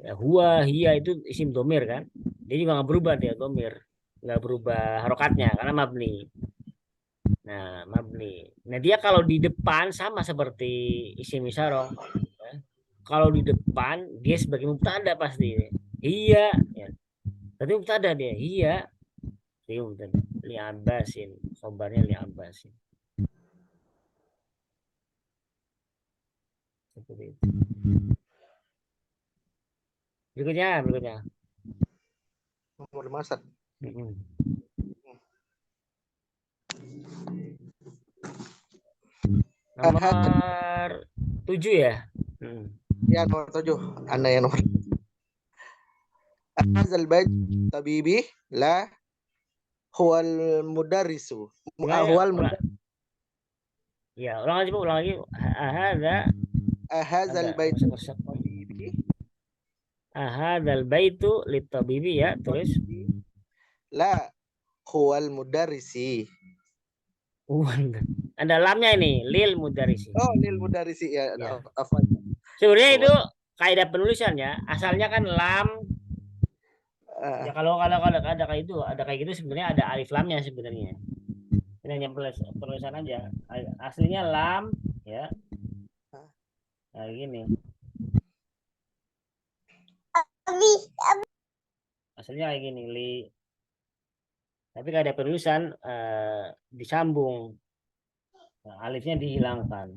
ya, huwa hiya itu isim dhamir kan. Dia juga nggak berubah dia dhamir, nggak berubah harokatnya karena mabni. Nah, mabni. Nah, dia kalau di depan sama seperti isim isyarah. Ya. Kalau di depan dia sebagai mubtada pasti. Iya, ya. Tapi mubtada dia. Iya. Dia mubtada. Li Abbasin. Khobarnya li Abbasin. Seperti itu. Berikutnya. Nomor 5 Ustaz. Nomor 7 ya? Ya, nomor 7. Anda yang nomor. Hazal bait tabibi la huwal mudarrisu. Huwal mudarrisu. Ya, ulang lagi. Hazal bait tabibi. Hadzal baitu litabibi ya, terus la huwal mudarrisi. Ada lamnya ini, lil mudarrisi. Oh, lil mudarrisi ya. Sebenarnya itu kaidah penulisan ya. Asalnya kan lam. Ya kalau ada kayak itu, sebenarnya ada alif lamnya sebenarnya. Ini hanya penulisan aja. Aslinya lam ya. Nah, gini. Aslinya kayak gini, li. Tapi kaidah penulisan disambung. Nah, alifnya dihilangkan.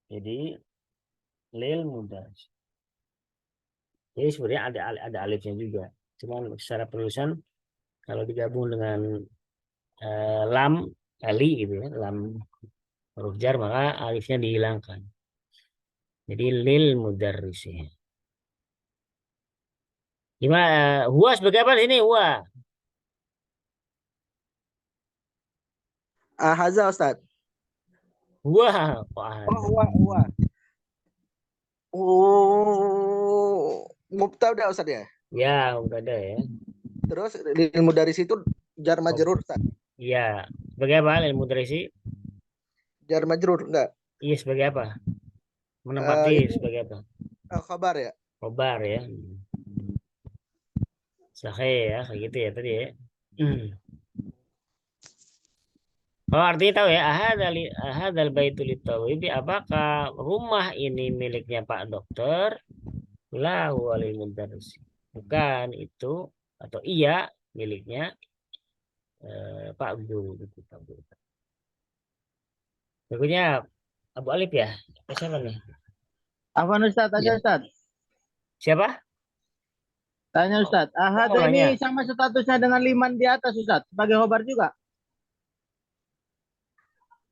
Jadi lil mudarris. Jadi sebenarnya ada alifnya juga. Cuma secara penulisan kalau digabung dengan lam li gitu ya, lam huruf jar maka alifnya dihilangkan. Jadi lil mudarrisi. Gimana? Huwa sebagai apa ini huwa? Haza Ustaz. Huwa. Huwa. Mubtada Ustaz ya? Ya, mubtada ya. Terus ilmu dari situ jar majrur Ustaz. Iya. Sebagai apa ilmu dari si? Jar majrur enggak? Iya, sebagai apa? Menempati Ini sebagai apa? khabar ya. Khobar ya. Sahih ya, kayak gitu ya tadi ya. Oh, artinya tahu ya, ahadal baitul tawibi, apakah rumah ini miliknya Pak Dokter? Lahu walil mudarris. Bukan itu, atau iya miliknya Pak Guru gitu, Pak Guru. Berikutnya Abu Alif ya. Siapa nih? Apa Ustaz? Tanya Ya. Ustaz. Siapa? Tanya Ustaz. Ahada Oh, ini nanya. sama statusnya dengan liman di atas Ustaz. Sebagai khobar juga.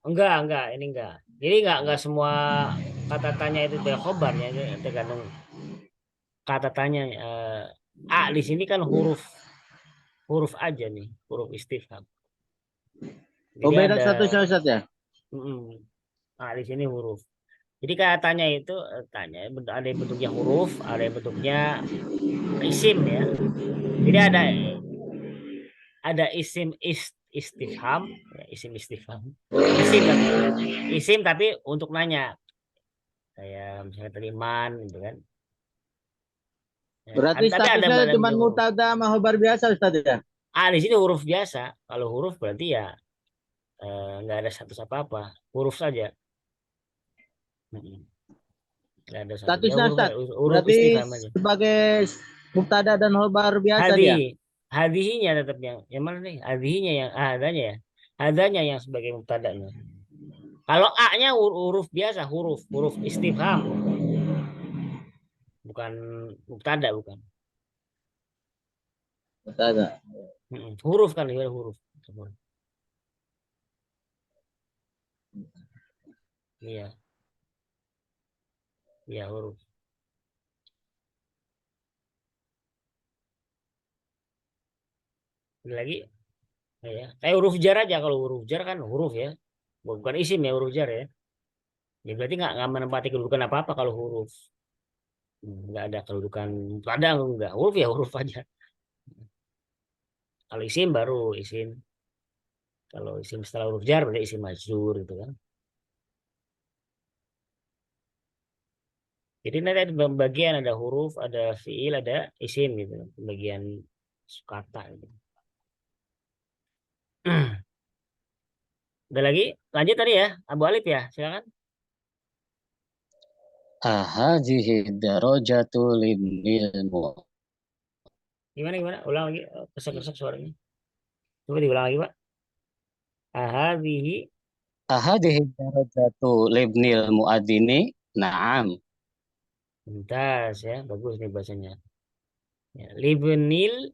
Enggak, ini enggak. Jadi enggak semua kata tanya itu dari khobarnya, tergantung kata tanya. A di sini kan huruf aja nih, huruf istifham. Oh, Jadi beda ada statusnya Ustaz ya? A di sini huruf. Jadi katanya itu ada yang bentuknya huruf, ada yang bentuknya isim ya. Jadi ada isim istifham, ya, isim istifham. Isim tapi untuk nanya. Kayak misalnya tadi man gitu kan. Ya, Berarti tapi ada statusnya cuma bentuk huruf. mutada sama khobar biasa Ustaz ya? A di sini huruf biasa. Kalau huruf berarti ya nggak ada status apa-apa, huruf saja. Nggak ada status. Ya, Statusnya Ustaz. huruf Berarti istifham aja. sebagai mubtada dan khobar biasa dia. Hadihinya tetap yang mana nih? Hadihinya yang adanya ya. Adanya yang sebagai mubtadanya. Kalau A-nya huruf biasa, huruf istifham. Bukan mubtada, bukan. Mubtada. Huruf kan, ya, huruf. Iya. Iya, huruf. Ada lagi? Ya. Kayak huruf jar aja. Kalau huruf jar kan huruf ya. Bukan isim ya, huruf jar ya. Ya berarti nggak menempati kedudukan apa-apa kalau huruf. Nggak ada kedudukan. Ada nggak? Huruf ya huruf aja. Kalau isim baru isim. Kalau isim setelah huruf jar berarti isim majrur gitu kan. Jadi nanti ada pembagian, ada huruf, ada fiil, ada isim gitu. Pembagian kata gitu. Ada lagi? Lanjut tadi ya, Abu Alif ya, silakan. Ahadhihi darajatu lilmu. Gimana? Ulang lagi, kesek-kesek suaranya. Coba diulang lagi, Pak. Ahadhihi. Ahadhihi darajatu libnil muadzini. Naam. Mumtaz ya, bagus nih bahasanya. Ya, libnil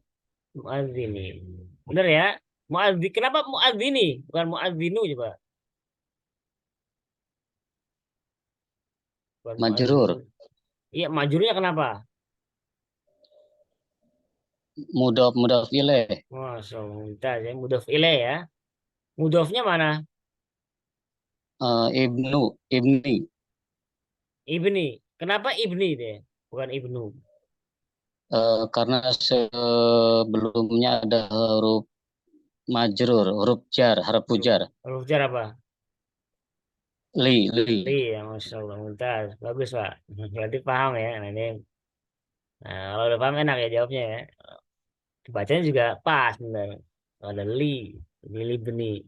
muadzini. Benar ya? Kenapa muadzini? Bukan muadzinu coba. Bukan Majrur. muadzinu. Iya, majrurnya kenapa? Mudhaf ilaih. Masya Allah, mumtaz ya. Mudhaf ilaih ya. Mudhafnya mana? Ibni. Ibni. Kenapa ibni deh? Bukan ibnu. Karena sebelumnya ada huruf majrur, huruf jar, harap jar. Huruf jar apa? Li. Iya, Masya Allah, mumtaz. Bagus, Pak. Berarti paham ya. Nah, kalau udah paham enak ya jawabnya ya. Bacanya juga pas, benar. Ada li beni.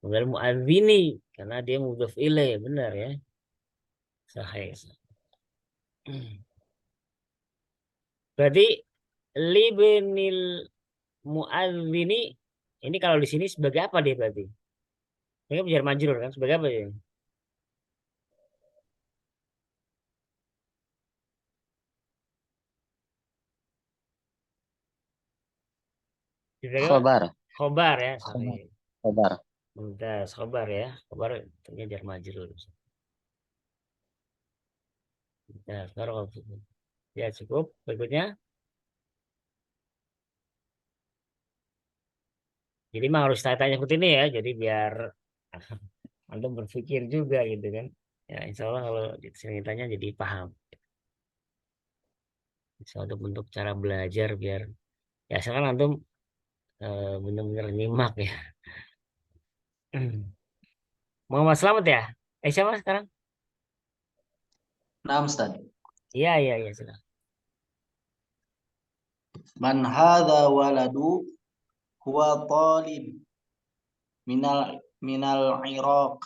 Kemudian muadzini, karena dia mudhaf ilaih, benar ya. Sahih. Berarti libnil muadzini ini kalau di sini sebagai apa dia berarti? Ini kan jar majrur kan sebagai apa ya? Sebagai apa? Khobar. Khobar ya, sahih. Khobar. Mumtaz, khobar ya. Khobar tentunya jar majrur. Nah, sekarang ya cukup. Berikutnya. Jadi mah harus tanya-tanya seperti ini ya. Jadi biar Anda berpikir juga gitu kan. Ya insya Allah kalau sering tanya jadi paham. Suatu bentuk cara belajar biar ya sekarang antum benar-benar nyimak ya. Muhammad Slamet ya? Siapa sekarang? Naam Ustaz. Iya, iya, iya. Sudah. Man hadza waladu huwa talib minal Iraq.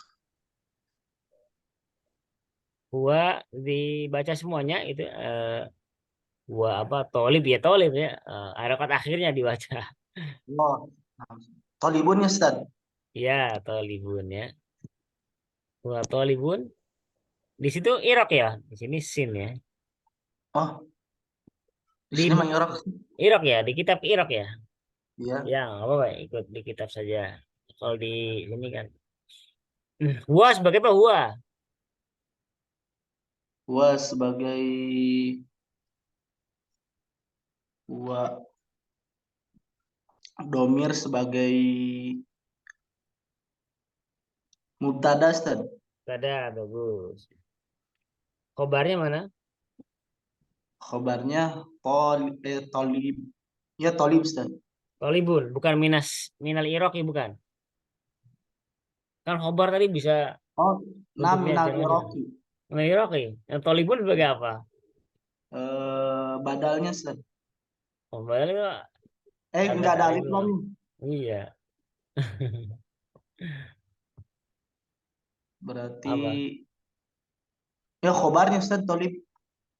Huwa dibaca semuanya itu huwa apa? Tolib ya, tolib ya. Harokat akhirnya dibaca. Oh, talibun ya Ustaz. Iya, tolibun ya. Huwa tolibun. Di situ Irak ya. Di sini sin ya. Oh, di Di sini mah Iraq. Irak ya, di kitab Irak ya. Iya. Ya, nggak apa-apa, ikut di kitab saja. Kalau di sini kan. Huwa sebagai apa? Huwa. Huwa sebagai huwa domir sebagai mubtada Ustaz. Ada, bagus. Khobarnya mana? Khobarnya tolib. Ya tolib Ustaz. Tolibun, bukan minal Irak ya, bukan. Kan khobar tadi bisa Oh, untuk minal macam-macam. Iraqi. Minal Irak ya. Yang tolibun sebagai apa? Badalnya Ustaz. Khobar itu Enggak ada alif dulu. lam. Iya. Berarti Apa? ya khobarnya Ustaz tolib.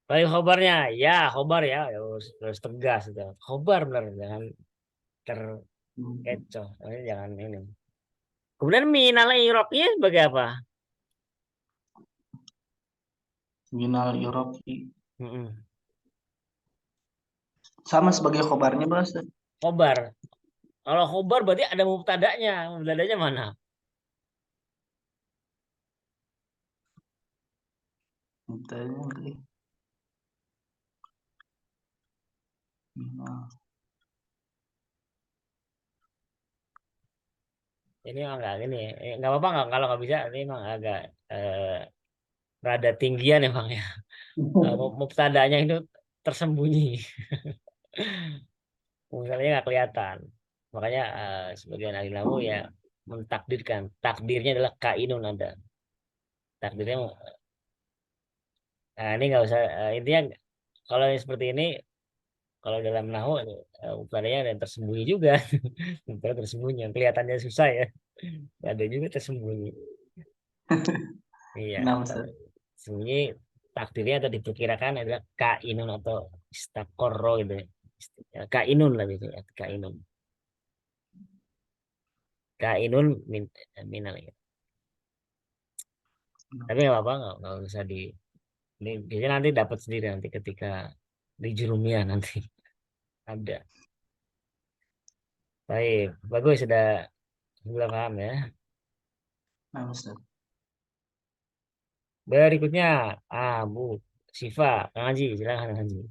Tadi khobarnya, ya khobar ya, harus tegas itu. Khobar benar, jangan terkecoh, jangan ini. Kemudian minal Iraknya sebagai apa? Minal Iraqi. Mm-mm. Sama sebagai khobarnya Bang Ustaz. Khobar. Kalau khobar berarti ada mubtadanya. Mubtadanya mana? Mubtadanya kali. Minal. Ini enggak gini, enggak apa-apa enggak kalau nggak bisa. Ini emang agak rada tinggian emang ya. Mubtadanya itu tersembunyi. Misalnya nggak kelihatan. Makanya sebagian ahli nahwu ya mentakdirkan. Takdirnya adalah kainun ada. Takdirnya, nah ini nggak usah. Intinya kalau yang seperti ini, kalau dalam nahwu mubtadanya ada yang tersembunyi juga. Mubtada tersembunyi, yang kelihatannya susah ya. Ada juga tersembunyi. Iya. Nah, Ustaz. Sembunyi takdirnya atau diperkirakan adalah kainun atau istaqorro gitu ya. Kainun lah gitu ya. Kainun. Kainun minal ya. Tapi nggak apa-apa, nggak usah ini biasanya nanti dapat sendiri nanti ketika di Jurumiyah nanti ada. Baik, bagus sudah paham ya. Nah, Ustaz. Berikutnya, Bu Siva, Kang Haji, silakan Kang Haji.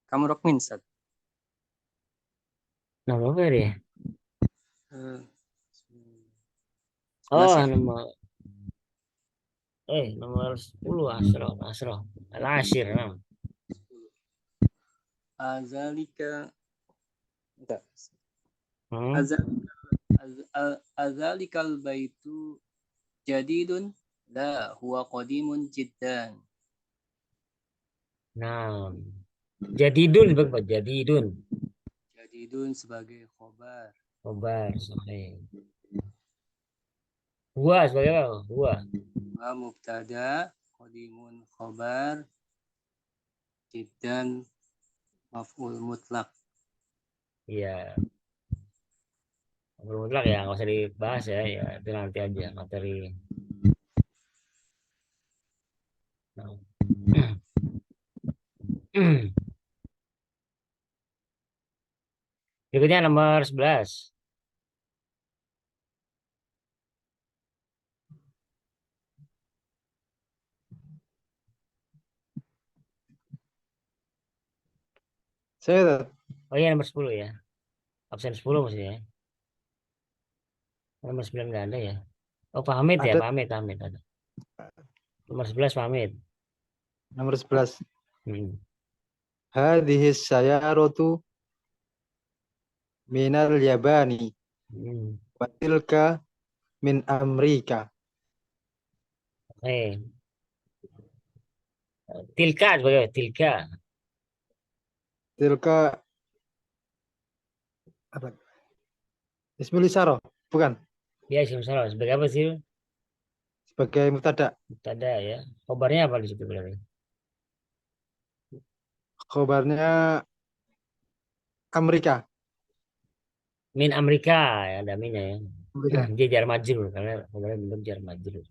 Kamu Rokmin, Ustaz. Nama apa dia? Sebelas ya? Nomor 10 Asroh. Al-Ashir, nah. Azalika enggak. Hmm. Azalikal baitu jadidun la huwa qadimun jiddan. Nah, jadidun sebagai apa? Jadidun sebagai khobar. Khobar, sahih. Huwa sebagai apa? Huwa Mubtada, qadimun khobar, jiddan maf'ul mutlak. Iya. Maf'ul mutlak ya, nggak usah dibahas ya, itu nanti aja materi. Nah. Berikutnya nomor 11. Saya Oh iya, nomor 10 ya. Absen 10 maksudnya. Nomor 9 nggak ada ya. Oh, Pak Hamid ya, ada Pak Hamid ada. Nomor 11 Pak Hamid. nomor 11. Hmm. Hadhihi sayyaratu minal yabani Watilka min Amerika. Tilka sebagai tilka. Tilka apa? Ismul Isyarah, bukan? Ya, isim salah. Sebagai apa sih? Sebagai mubtada. Mubtada ya. Khobarnya apa di situ berarti? Khobarnya Amerika. Min Amerika ya, ada minnya ya. Amerika. Dia jar majrur karena khobarnya bentuk jar majrur.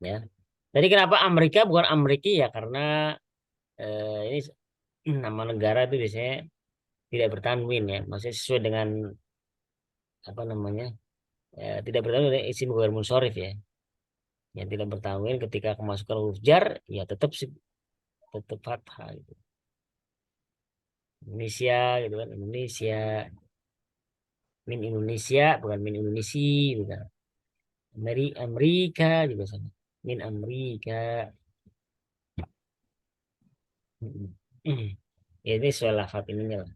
Ya. Jadi kenapa Amerika bukan Ameriki ya? Karena ini nama negara itu biasanya tidak bertanwin ya. Maksudnya sesuai dengan apa namanya? Tidak bertanwin dengan isim ghair munsharif ya. Yang tidak bertanwin ketika kemasukan huruf jar ya tetap fathah gitu. Indonesia gitu kan, Indonesia. Min Indonesia bukan min Indonesia bukan. Amerika juga sama. Min Amerika. Ya, ini soal lafaz ininya lah.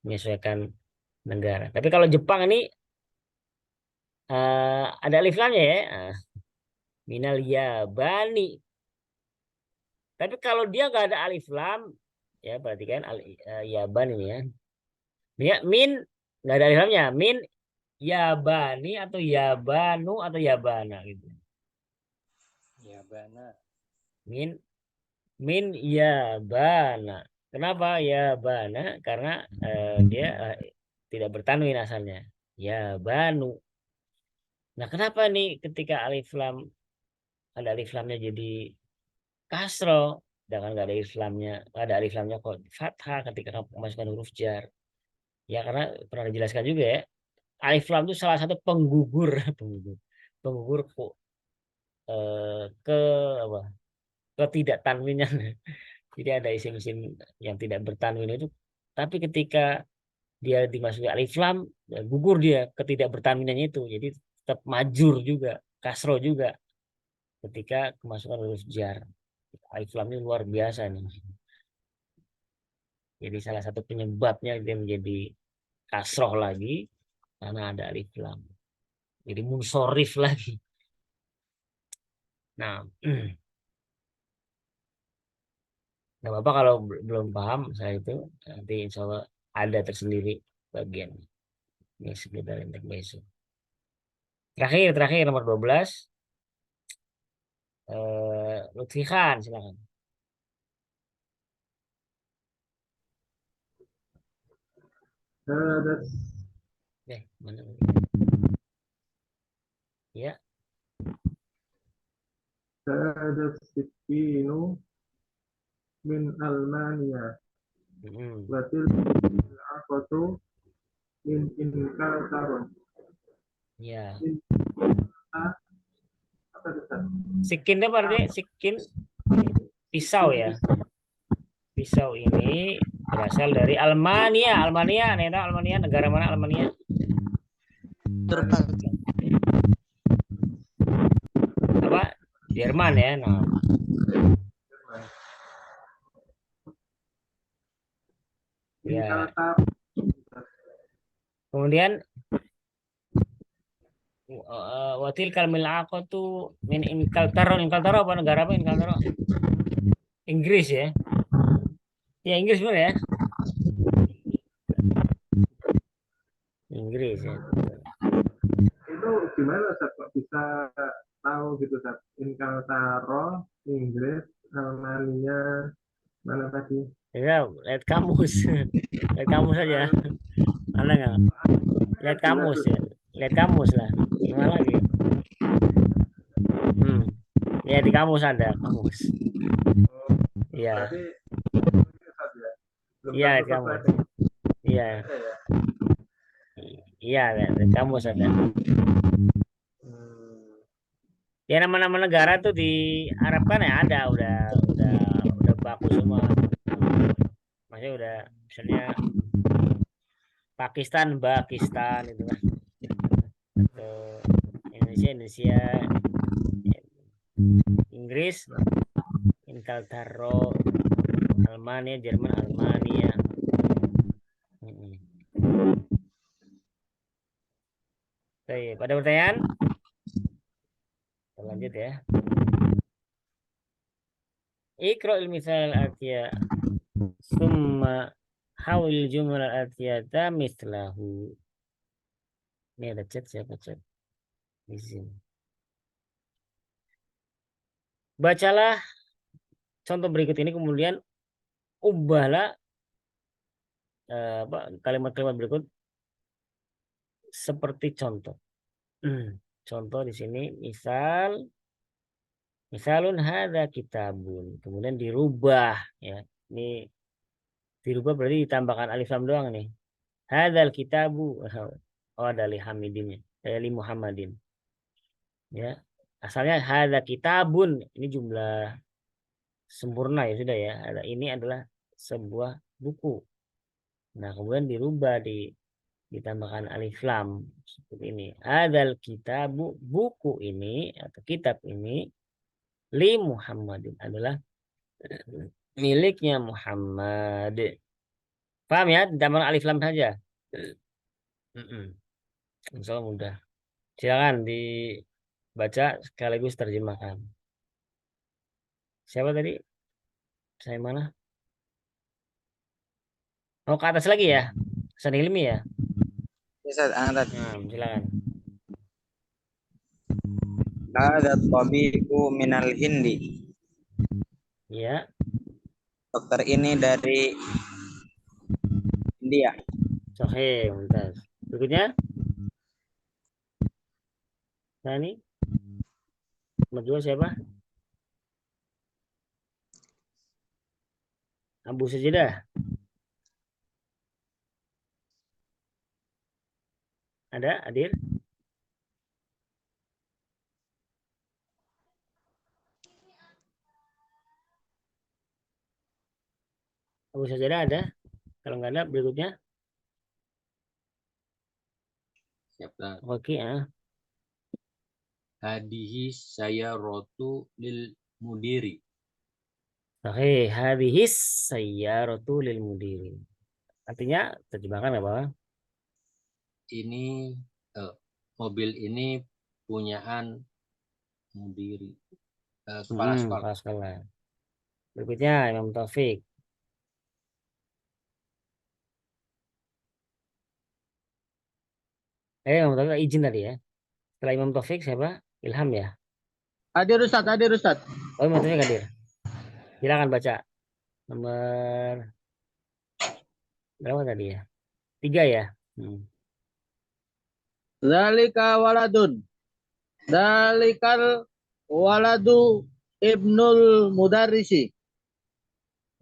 Menyesuaikan negara. Tapi kalau Jepang ini ada alif lamnya ya. Minal Yabani. Tapi kalau dia nggak ada alif lam, ya berarti kan Yaban ini ya. Min nggak ada alif lamnya. Min Yabani atau Yabanu atau Yabana gitu. Yabana. Min Yabana. Kenapa Yabana? Karena dia tidak bertanwin asalnya. Yabanu. Nah, kenapa nih ketika alif lam ada alif lamnya jadi kasro, sedangkan nggak ada alif lamnya, kok fathah ketika memasukkan huruf jar. Ya karena pernah dijelaskan juga ya. Alif lam itu salah satu penggugur kok ke apa? Ketidaktanwinan. Jadi ada isim-isim yang tidak bertanwin itu, tapi ketika dia dimasuki alif lam, ya gugur dia ketidakbertanwinannya itu. Jadi tetap majur juga, kasro juga ketika kemasukan huruf jar. Alif lam ini luar biasa nih. Jadi salah satu penyebabnya dia menjadi kasroh lagi karena ada alif lam. Jadi munsorif lagi. Nah, nggak apa-apa kalau belum paham saya itu nanti insya Allah ada tersendiri bagian ini sekedar untuk besok. Terakhir nomor 12. Lutfi Khan silakan. Mana? Ya. Ada sikinu min Almania. Berarti apa tuh min Inkaltaron. Ya. Apa itu? Sikin itu berarti sikin pisau ya. Pisau ini berasal dari Almania. Nena Almania, negara mana Almania? Apa? Jerman ya. Nah. Ya. Kemudian watil kalmil aqatu min Inkaltaro apa negara apa Inkaltaro? Inggris ya. Ya Inggris benar ya. Inggris ya. Itu gimana Ustaz kok bisa tahu gitu Ustaz? Inkaltaro, Inggris, Almania, mana tadi? Ya, lihat kamus. Lihat kamus saja. Mana enggak? Lihat kamus ya. Lihat kamus lah. Gimana lagi? Ya di kamus ada kamus. Iya. Iya di kamus. Iya. Iya di kamus ada. Ya nama-nama negara tuh di Arab kan ya ada udah baku semua. Maksudnya udah misalnya Pakistan itu kan. Atau Indonesia, Inggris, Inkaltaro, Almania, Jerman, Almania. Baik, ada pertanyaan? Kita lanjut ya. Iqra'il misal al-atiyah summa hawil jumlah al-atiyata mislahu. Ini ada chat, siapa chat? Izin. Bacalah contoh berikut ini, kemudian ubahlah kalimat-kalimat berikut seperti contoh. Contoh di sini, misalun hadza kitabun, kemudian dirubah ya. Ini dirubah berarti ditambahkan alif lam doang nih. Hadzal kitabu, oh ada li Hamidinnya, li Muhammadin. Ya. Asalnya hadza kitabun, ini jumlah sempurna ya sudah ya. Ini adalah sebuah buku. Nah, kemudian dirubah ditambahkan alif lam seperti ini. Hadzal kitabu, buku ini atau kitab ini li Muhammadin, adalah miliknya Muhammad. Paham ya? Ditambahkan alif lam saja. Insya Allah mudah. Silakan dibaca sekaligus terjemahkan. Siapa tadi? Saya mana? Oh, ke atas lagi ya? Hasan Hilmi ya? Ustaz, angkat. Nah, silakan. Hadza tabibu minal Hindi. Ya. Dokter ini dari India. Sahih, mumtaz. Berikutnya. Nah, ini. Nomor 2 siapa? Abu Sajidah. Ada, hadir? Abu Sajidah ada? Kalau nggak ada, berikutnya. Siapa? Oke, ya. Hadihi sayyaratu lil mudiri. Oke, hadhis sayyaratu lil mudiri. Artinya terjemahkan apa? Ini mobil ini punyaan mudiri, kepala sekolah. Kepala sekolah. Berikutnya Imam Taufik. Imam Taufik izin tadi ya. Setelah Imam Taufik siapa? Ilham ya? Hadir Ustaz, hadir Ustaz. Oh, Imam Taufik hadir. Silakan baca. Nomor berapa tadi ya? 3 ya? Zalika waladun. Zalikal waladu ibnul mudarrisi.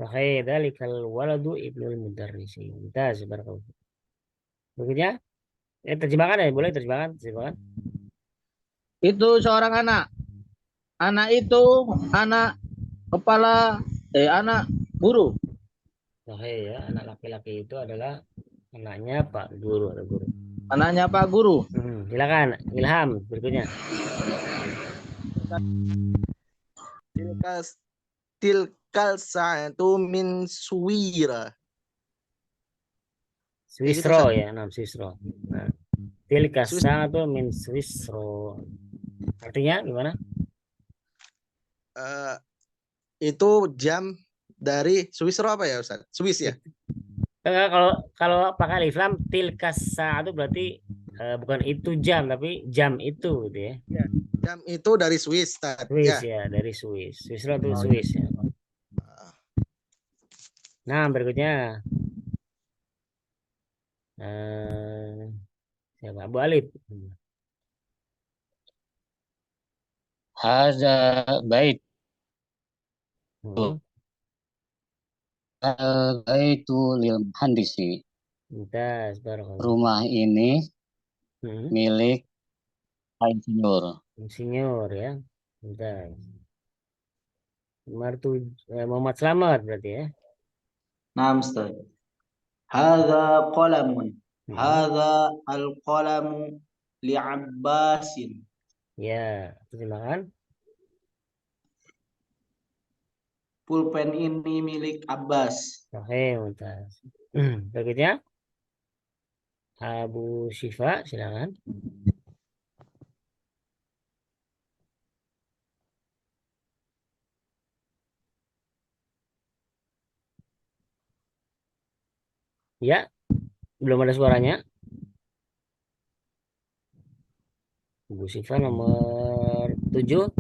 Oke, dalikal waladu ibnul mudarrisi. Mumtaz, barakallahu. Berikutnya, terjemahkan ya, boleh terjemahkan. Itu seorang anak. Anak itu anak anak guru. Oke ya, anak laki-laki itu adalah anaknya Pak Guru atau guru. Anaknya Pak Guru. Silakan Ilham berikutnya. Tilkal sa'atu min suwira. Swisro ya, Swisro. Nah, tilka sa'atu min Swisro. Artinya gimana? Itu jam dari Swisro apa ya Ustaz? Swiss ya? Kalau pakai alif lam, tilka sa'atu berarti bukan itu jam, tapi jam itu gitu ya. Ya, jam itu dari Swiss. Swiss ya, dari Swiss. Swisro itu Swiss ya. Nah, berikutnya. Siapa? Abu Alif. Hadza bait. Baitu lil muhandisi. Rumah ini milik insinyur. Insinyur ya. Muhammad Slamet berarti ya. Naam Ustaz. Hadza qalamun. Hadza al-qalamu li Abbasin. Ya, terjemahkan. Pulpen ini milik Abbas. Oke, mantap. Berikutnya Abu Syifa, silakan. Ya, belum ada suaranya. Bu Siva nomor 7.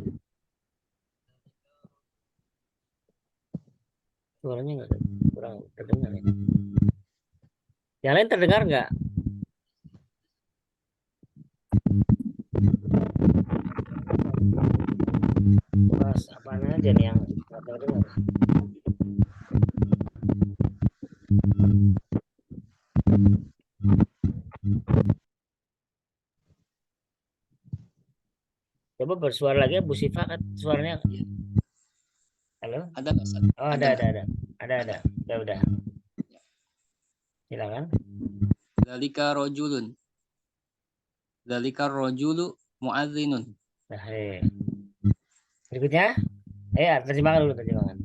Suaranya nggak kurang terdengar ya. Yang lain terdengar nggak? Mas, apaan aja nih yang nggak terdengar? Coba bersuara lagi Bu Siva, suaranya. Halo? Ada nggak, Ustaz? Oh, Ada nggak? ada. Udah. Silakan. Dzalika rajulun. Dzalika rajulu muadzinun. Berikutnya, terjemahkan dulu terjemahan.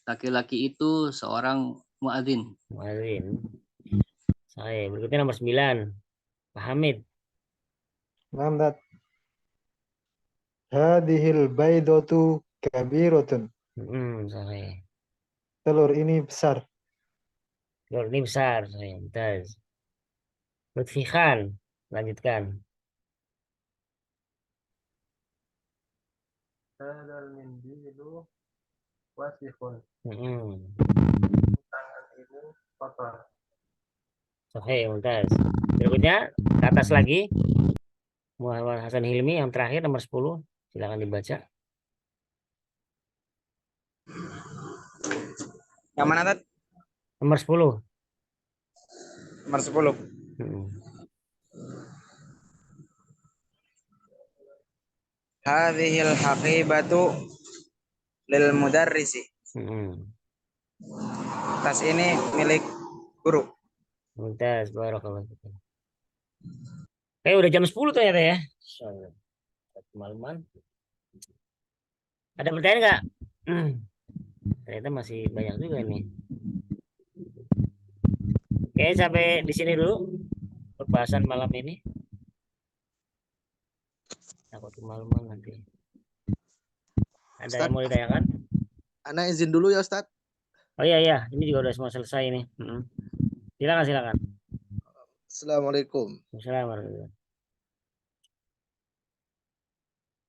Laki-laki itu seorang muadzin. Muadzin. Saya berikutnya nomor 9. Pak Hamid. Namdat. Hadihil baydatu kabiratun. Saya. Telur ini besar. Telur ini besar, saya. Mumtaz. Lutfi Khan, lanjutkan. Hadal mindilu wasihun. Tangan ini kotor. Oke, Mumtaz. Berikutnya, ke atas lagi. Muhammad Hasan Hilmi yang terakhir nomor 10. Silakan dibaca. Yang mana, Tat? Nomor 10. Nomor 10. Hadhil haqibatu lil mudarrisi. Tas ini milik guru. Mumtaz, barakallahu fikum. Udah jam 10 ternyata ya. Kemalaman. Ada pertanyaan nggak? Ternyata masih banyak juga nih. Oke, sampai di sini dulu pembahasan malam ini. Takut kemalaman nanti. Ada Ustaz, yang mau ditanyakan? Ana izin dulu ya Ustaz. Oh iya, ini juga udah semua selesai nih. Silakan. Assalamualaikum. Assalamualaikum.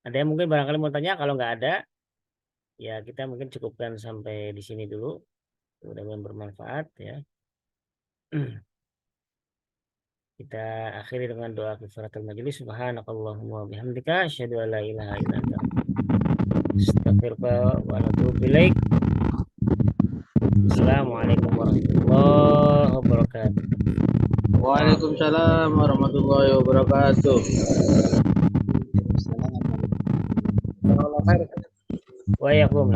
Ada yang mungkin barangkali mau tanya? Kalau nggak ada, ya kita mungkin cukupkan sampai di sini dulu. Mudah-mudahan bermanfaat ya. Kita akhiri dengan doa kifaratul majelis. Subhanakallahumma bihamdika asyhadu an la ilaha illa anta astaghfiruka wa atubu ilaik. Assalamualaikum warahmatullahi wabarakatuh. Waalaikumsalam warahmatullahi wabarakatuh. Wa yakum.